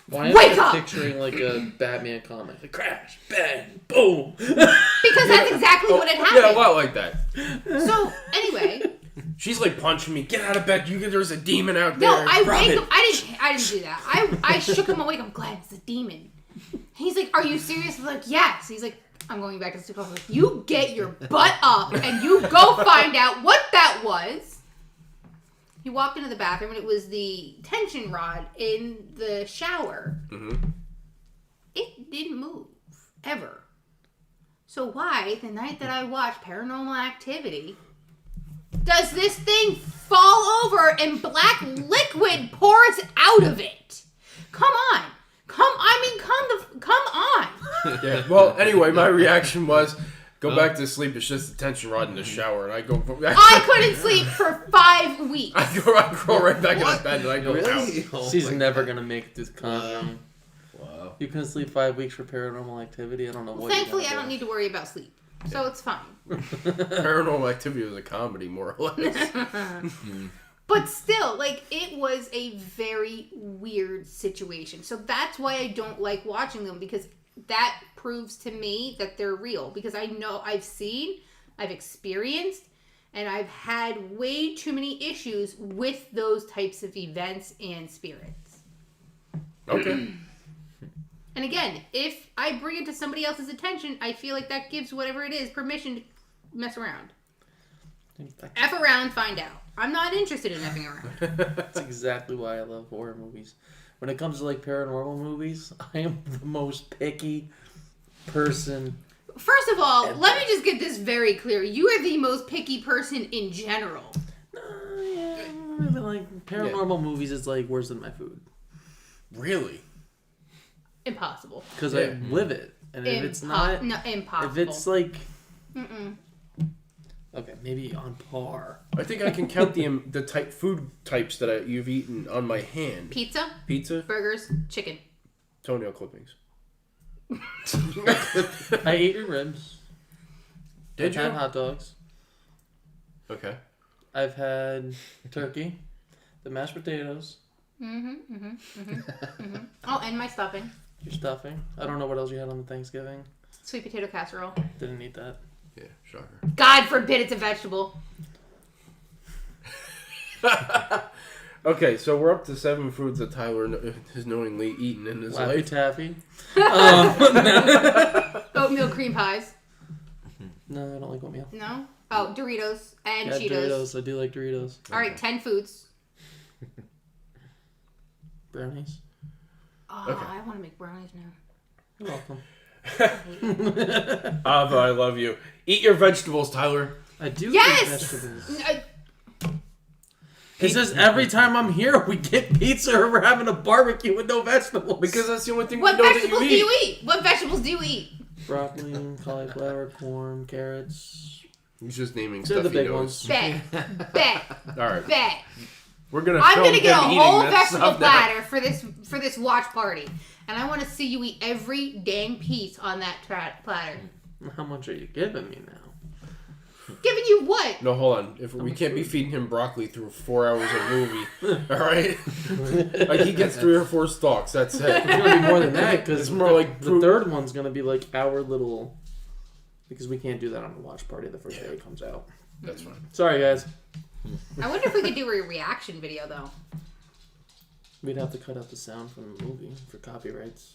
Why am Wake I up! picturing like a Batman comic? Like crash, bang, boom. Because that's exactly what had happened. Yeah, a lot like that. So anyway, She's like punching me. Get out of bed. There's a demon out there. no, I Grab wake it. him. I didn't do that. I shook him awake. I'm glad it's a demon. He's like, "Are you serious?" I'm like, "Yes." He's like, "I'm going back to sleep." I was like, "You get your butt up and you go find out what that was." He walked into the bathroom and it was the tension rod in the shower. Mm-hmm. It didn't move ever. So why, the night that I watched Paranormal Activity, does this thing fall over and black liquid pours out of it? Come on. Come on. Yeah. Well, anyway, my reaction was, go back to sleep. It's just a tension rod in the shower, and I go. I couldn't sleep for 5 weeks. I go right back in the bed, and I go. Really? Out. Oh She's my never God. gonna make it this con. Wow. You couldn't sleep 5 weeks for Paranormal Activity. I don't know what. Thankfully, I don't need to worry about sleep. So it's fine. Paranormal Activity was a comedy, more or less. But still, it was a very weird situation. So that's why I don't like watching them, because that proves to me that they're real. Because I know I've seen, I've experienced, and I've had way too many issues with those types of events and spirits. Okay. And again, if I bring it to somebody else's attention, I feel like that gives whatever it is permission to mess around. F around, find out. I'm not interested in effing around. That's exactly why I love horror movies. When it comes to like paranormal movies, I am the most picky person. First of all, let me just get this very clear. You are the most picky person in general. Yeah, like paranormal movies, it's like worse than my food. Really? Impossible. Because I live it. And if it's not... No, impossible. If it's like... Mm-mm. Okay, maybe on par. I think I can count the food types that you've eaten on my hand. Pizza, burgers, chicken. Toenail clippings. I ate your ribs. Did you? I've had hot dogs. Okay. I've had turkey, the mashed potatoes. Oh, and my stuffing. Your stuffing. I don't know what else you had on the Thanksgiving. Sweet potato casserole. Didn't eat that. Yeah, shocker. God forbid it's a vegetable. Okay, so we're up to 7 foods that Tyler has knowingly eaten in his Laffy life. Taffy. Oatmeal cream pies. No, I don't like oatmeal. No? Oh, Doritos and Cheetos. Doritos. I do like Doritos. All right, 10 foods. Brownies. Oh, Okay. I want to make brownies now. You're welcome. Ava, I love you. Eat your vegetables, Tyler. I do Yes! eat vegetables. It's just every time I'm here, we get pizza or we're having a barbecue with no vegetables. Because that's the only thing What we know vegetables that do you you eat. eat? What vegetables do you eat? Broccoli, cauliflower, corn, carrots. He's just naming They're stuff the he big knows. ones. Bet. All right. Bet. We're going to I'm film gonna get a him whole eating that vegetable stuff now. platter for this watch party, and I want to see you eat every dang piece on that platter. How much are you giving me now? Giving you what? No, hold on. We can't be feeding him broccoli through 4 hours of movie. All right? Like, he gets 3 or 4 stalks. That's it. It's gonna be more than that because It's more like the third one's gonna be like our little. Because we can't do that on the watch party the first day it comes out. That's fine. Sorry, guys. I wonder if we could do a reaction video though. We'd have to cut out the sound from the movie for copyrights.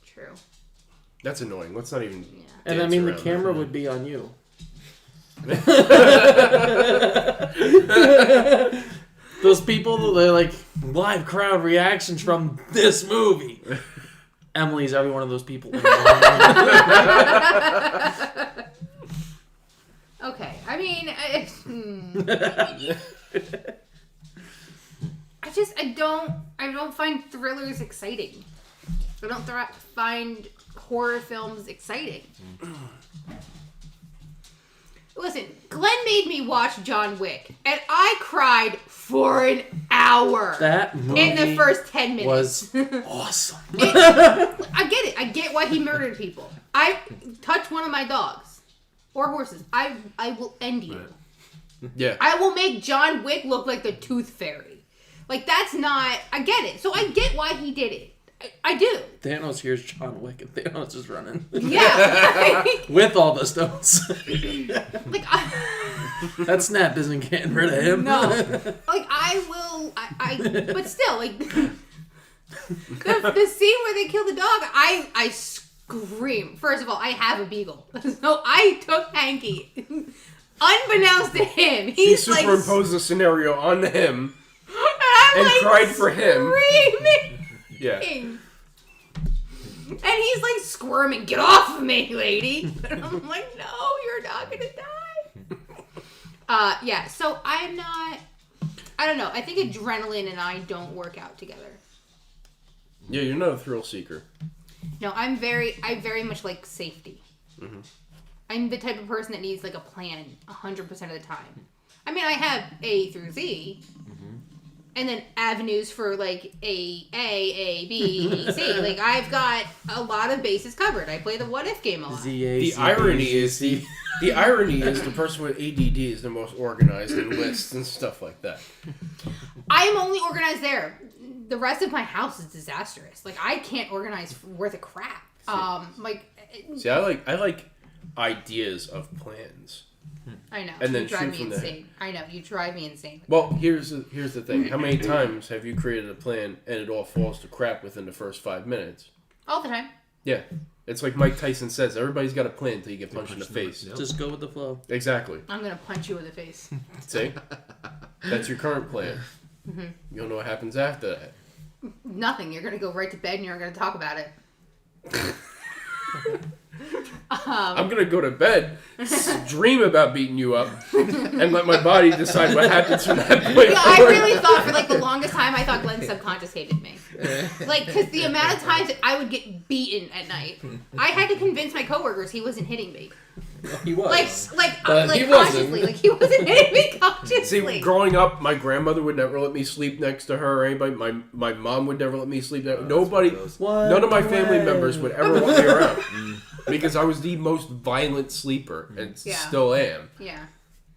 True. That's annoying. Let's not even. Yeah. And I dance mean, the around camera that. would be on you. Those people, they're like live crowd reactions from this movie. Emily's every one of those people. Okay. I mean, I don't find thrillers exciting. I don't find horror films exciting. Listen, Glenn made me watch John Wick, and I cried for an hour That movie in the first 10 minutes. was awesome. I get it. I get why he murdered people. I touch one of my dogs or horses. I will end you. Yeah. I will make John Wick look like the Tooth Fairy. Like, that's not... I get it. So I get why he did it. I do. Thanos hears John Wick and Thanos is running. Yeah. With all the stones. Like, That snap isn't getting rid of him. no. Like, I will... but still, like... the scene where they kill the dog, I scream. First of all, I have a beagle. So I took Hanky. Unbeknownst to him, He he's like... superimposed the scenario on him and and cried for him. Screaming. Yeah. And he's like squirming, "Get off of me, lady!" And I'm like, "No, you're not gonna die." Yeah. So I'm not. I don't know. I think adrenaline and I don't work out together. Yeah, you're not a thrill seeker. No, I very much like safety. Mm-hmm. I'm the type of person that needs like a plan 100% of the time. I mean, I have A through Z. And then avenues for like A, B, C. Like I've got a lot of bases covered. I play the what if game a lot. The irony is the person with ADD is the most organized in lists and stuff like that. I am only organized there. The rest of my house is disastrous. Like I can't organize worth a crap. See, I like ideas of plans. I know. And then you drive shoot me from there. insane. I know. You drive me insane. Well, here's the thing. How many times have you created a plan and it all falls to crap within the first 5 minutes? All the time. Yeah. It's like Mike Tyson says, everybody's got a plan until you get punched in the face. Yep. Just go with the flow. Exactly. I'm gonna punch you in the face. See? That's your current plan. Mm-hmm. You don't know what happens after that. Nothing. You're gonna go right to bed and you're gonna talk about it. I'm gonna go to bed, dream about beating you up, and let my body decide what happens from that point Yeah, I forward. really thought for like the longest time, I thought Glenn subconscious hated me. Like, because the amount of times that I would get beaten at night, I had to convince my coworkers he wasn't hitting me. He was. Like But he consciously. wasn't. Like, he wasn't hitting me consciously. See, growing up, my grandmother would never let me sleep next to her or anybody. My mom would never let me sleep next. Nobody, none of my family members would ever want me around because I was the most violent sleeper and still am. Yeah.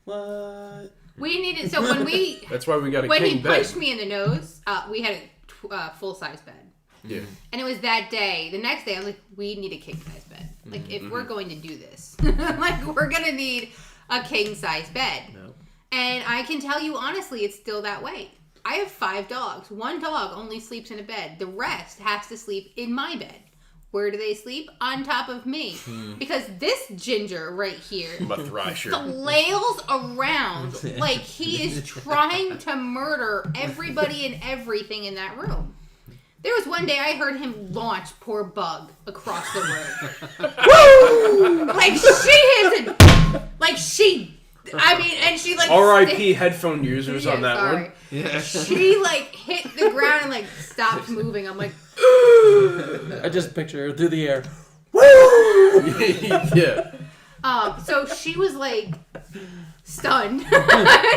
What? We needed, so when we, That's why we got a when king he bed. punched me in the nose, we had a full-size bed. Yeah. And it was that day. The next day, I was like, we need a king-size bed. Like, if we're going to do this, like, we're going to need a king-size bed. No. And I can tell you, honestly, it's still that way. I have 5 dogs. One dog only sleeps in a bed. The rest has to sleep in my bed. Where do they sleep? On top of me. Because this ginger right here I'm a thrasher. flails around like he is trying to murder everybody and everything in that room. There was one day I heard him launch poor Bug across the room. Woo! Like she, I mean, and she like R.I.P. headphone users Yeah, on that sorry. one. Yeah. She like hit the ground and like stopped moving. I'm like, I just picture her through the air. Yeah. So she was like stunned.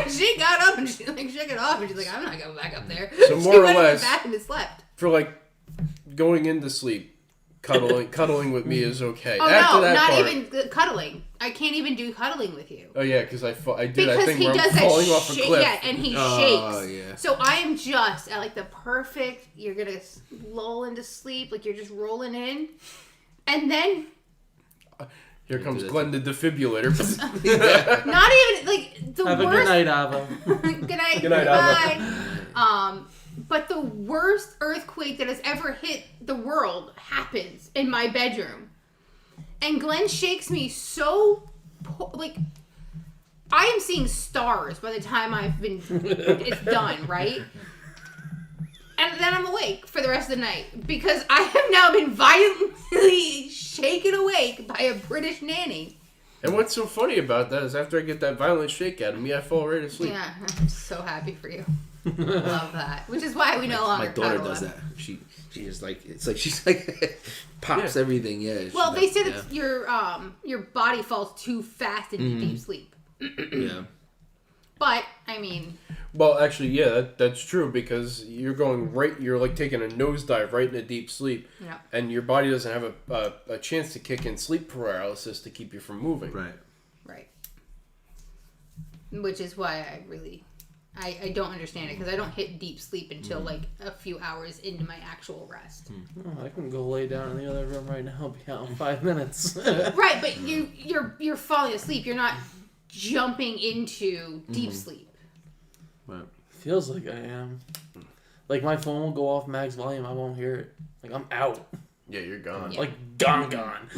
She got up and she like shook it off and she's like, I'm not going back up there. So She more or went less- in the bathroom and slept. For like going into sleep, cuddling with me is okay. Oh After no, that not part, even cuddling. I can't even do cuddling with you. Oh yeah, because I did Because that thing he where does I'm that falling off a cliff. yeah, and he Oh, shakes. yeah. So I am just at like the perfect, you're gonna lull into sleep, like you're just rolling in. And then, Here comes Glenn the defibrillator. not even, like, the Have a worst. good night, Ava. Good night. Good night, Bye. But the worst earthquake that has ever hit the world happens in my bedroom. And Glenn shakes me so, like, I am seeing stars by the time it's done, right? And then I'm awake for the rest of the night because I have now been violently shaken awake by a British nanny. And what's so funny about that is after I get that violent shake out of me, I fall right asleep. Yeah, I'm so happy for you. Love that. Which is why we no longer My daughter cuddle does up. that. She is like, it's like she's like pops everything. Yeah. Well, she they does, say that your body falls too fast into deep sleep. yeah. But I mean, Well, actually, yeah, that's true because you're like taking a nosedive right into deep sleep, yeah. and your body doesn't have a chance to kick in sleep paralysis to keep you from moving. Right. Right. Which is why I don't understand it because I don't hit deep sleep until like a few hours into my actual rest. Oh, I can go lay down in the other room right now. Be out in 5 minutes. Right, but you're falling asleep. You're not jumping into deep sleep. Right. Feels like I am. Like my phone will go off max volume. I won't hear it. Like I'm out. Yeah, you're gone. Yeah. Like gone.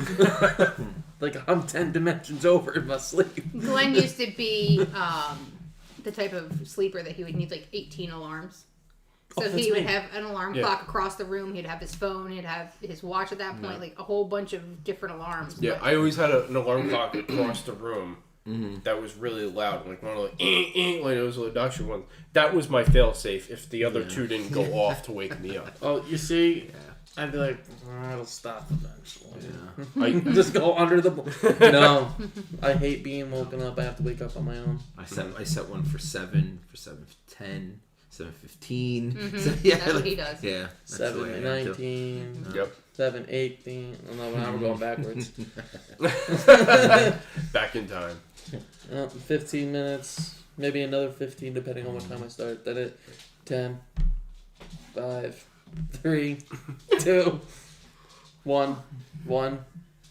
Like I'm 10 dimensions over in my sleep. Glenn used to be the type of sleeper that he would need like 18 alarms. So Oh, that's he would me. have an alarm Yeah. clock across the room. He'd have his phone. He'd have his watch at that point. Like a whole bunch of different alarms. Yeah, But- I always had an alarm clock across the room that was really loud, like one of like those little Dutch ones. That was my fail-safe if the other two didn't go off to wake me up. Oh, you see, I'd be like, oh, it'll stop eventually. Yeah. I, Just go under the. No, I hate being woken up. I have to wake up on my own. I set one for 7:10, 7:15. So, That's what he does. Yeah. That's the way I am, too. 7:19. yep. 7:18. Oh, no, now we're going backwards. Back in time. 15 minutes, maybe another 15 depending on what time I start. Then it 10, 5, 3, 2, 1, 1,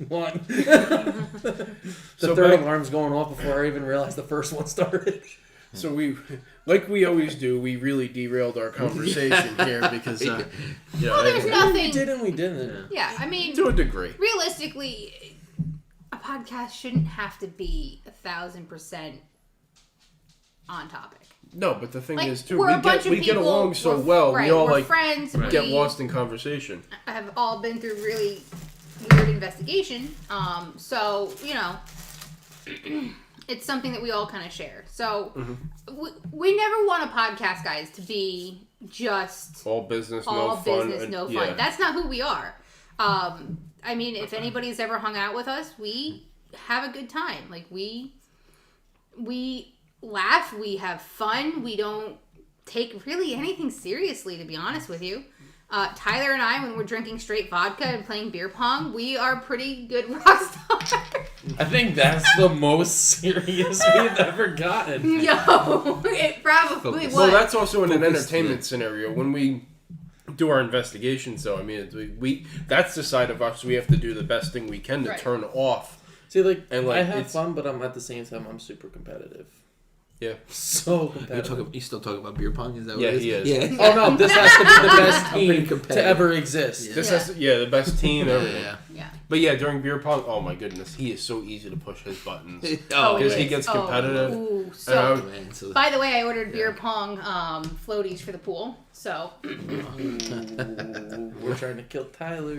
1. The So third back- alarm's going off before I even realized the first one started. So we, like we always do, we really derailed our conversation here because, Well, there's nothing. We did and we didn't. Yeah, I mean, to a degree. realistically, a podcast shouldn't have to be 1,000% on topic. No, but the thing Like, is, too, we're a bunch of we get people, along so we're- well. right, We all we're like friends. get we lost in conversation. have all been through really weird investigation. So you know, it's something that we all kind of share. So we never want a podcast, guys, to be just All business, all no fun. business, and- no fun. yeah. That's not who we are. I mean, if anybody's ever hung out with us, we have a good time. Like we laugh, we have fun. We don't take really anything seriously, to be honest with you. Tyler and I, when we're drinking straight vodka and playing beer pong, we are pretty good rock stars. I think that's the most serious we've ever gotten. Yo, it probably was. Well, that's also in an Focus, entertainment scenario. When we do our investigations, though, I mean, we that's the side of us we have to do the best thing we can to Right. turn off. See, like, And, like, I have it's- fun, but I'm at the same time I'm super competitive. Yeah. So competitive. You still talking about beer pong? Is that what Yeah, it is? he is. Yeah. Oh no, this has to be the best I'm pretty team competitive. to ever exist. Yeah. This Yeah. has the best team, everything. Yeah. Yeah. But yeah, during beer pong, oh my goodness, he is so easy to push his buttons. Oh, Because he is. gets competitive. Ooh, And I so, would- man. So, by the way, I ordered beer pong floaties for the pool. So, Ooh, we're trying to kill Tyler.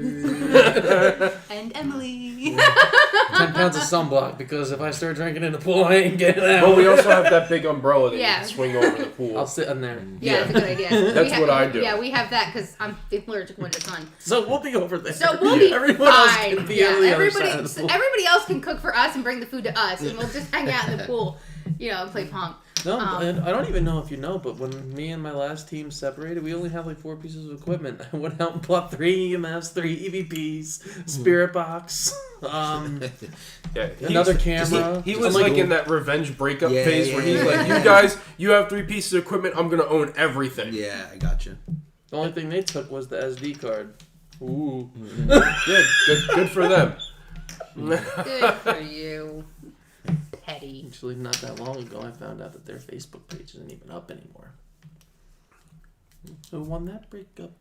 and Emily. 10 pounds of sunblock because if I start drinking in the pool, I ain't getting out. Well, we also have that big umbrella that Yeah. you can swing over the pool. I'll sit in there. Yeah, it's a good idea. That's what I do. Yeah, we have that because I'm allergic when it's on. So we'll be over there. So we'll be Everyone else fine. can be Yeah, on the other everybody, side of the pool. everybody else can cook for us and bring the food to us, and we'll just hang out in the pool, you know, and play pong. No, and I don't even know if you know, but when me and my last team separated, we only had like 4 pieces of equipment. I went out and bought 3 EMFs, 3 EVPs, spirit box, Yeah, another he's- camera. He I'm was like in that revenge breakup Yeah, phase where he's yeah. like, "You guys, you have 3 pieces of equipment. I'm gonna own everything." yeah, I got you. The only thing they took was the SD card. Ooh. Yeah, good for them. Good for you, petty. Actually, not that long ago, I found out that their Facebook page isn't even up anymore. Who won that breakup?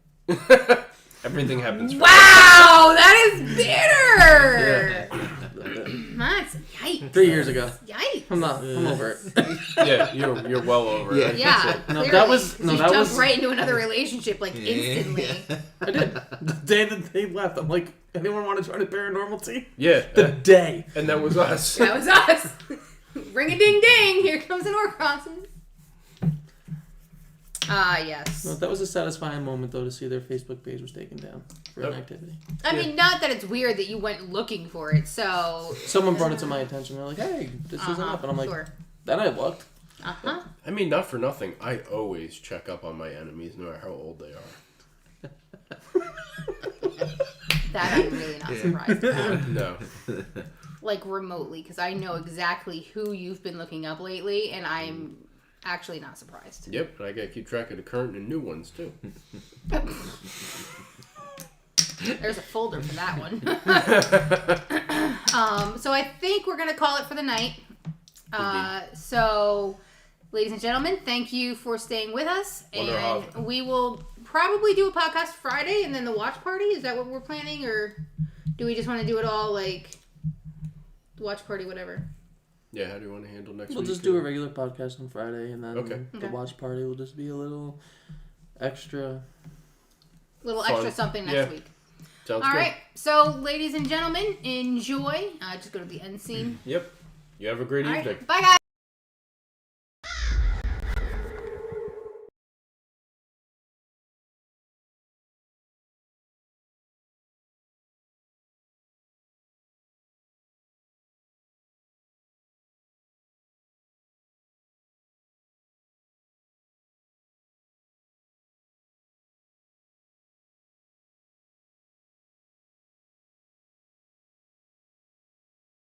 Everything happens. For Wow, that is bitter. That's yikes. 3 years ago. Yikes. I'm over it. Yeah, you're well over Yeah. it. Yeah, No, clearly. that was- no, You that jumped was- right into another relationship like instantly. I did. The day that they left, I'm like, anyone want to join a paranormal team? Yeah, The day. and that was us. That was us. Ring a ding ding. Here comes an Orcrossen. Yes. No, that was a satisfying moment, though, to see their Facebook page was taken down for Yep. inactivity. I mean, not that it's weird that you went looking for it, so... Someone brought it to my attention. They're like, hey, this isn't up. And I'm like, sure. then I looked. Uh-huh. I mean, not for nothing. I always check up on my enemies, no matter how old they are. That I'm really not surprised about. No. Like, remotely, because I know exactly who you've been looking up lately, and I'm actually not surprised. Yep, and I gotta keep track of the current and new ones too. There's a folder for that one. So I think we're going to call it for the night. So, ladies and gentlemen, thank you for staying with us. Wonder And how- we will probably do a podcast Friday and then the watch party. Is that what we're planning? Or do we just want to do it all like watch party, whatever? Yeah, how do you want to handle next We'll week? just do a regular podcast on Friday, and then Okay. the Okay. watch party will just be a little extra. Little Fun. extra something next Yeah. week. Sounds All good. right. So, ladies and gentlemen, enjoy. Just go to the end scene. Yep. You have a great All evening. right. Bye, guys.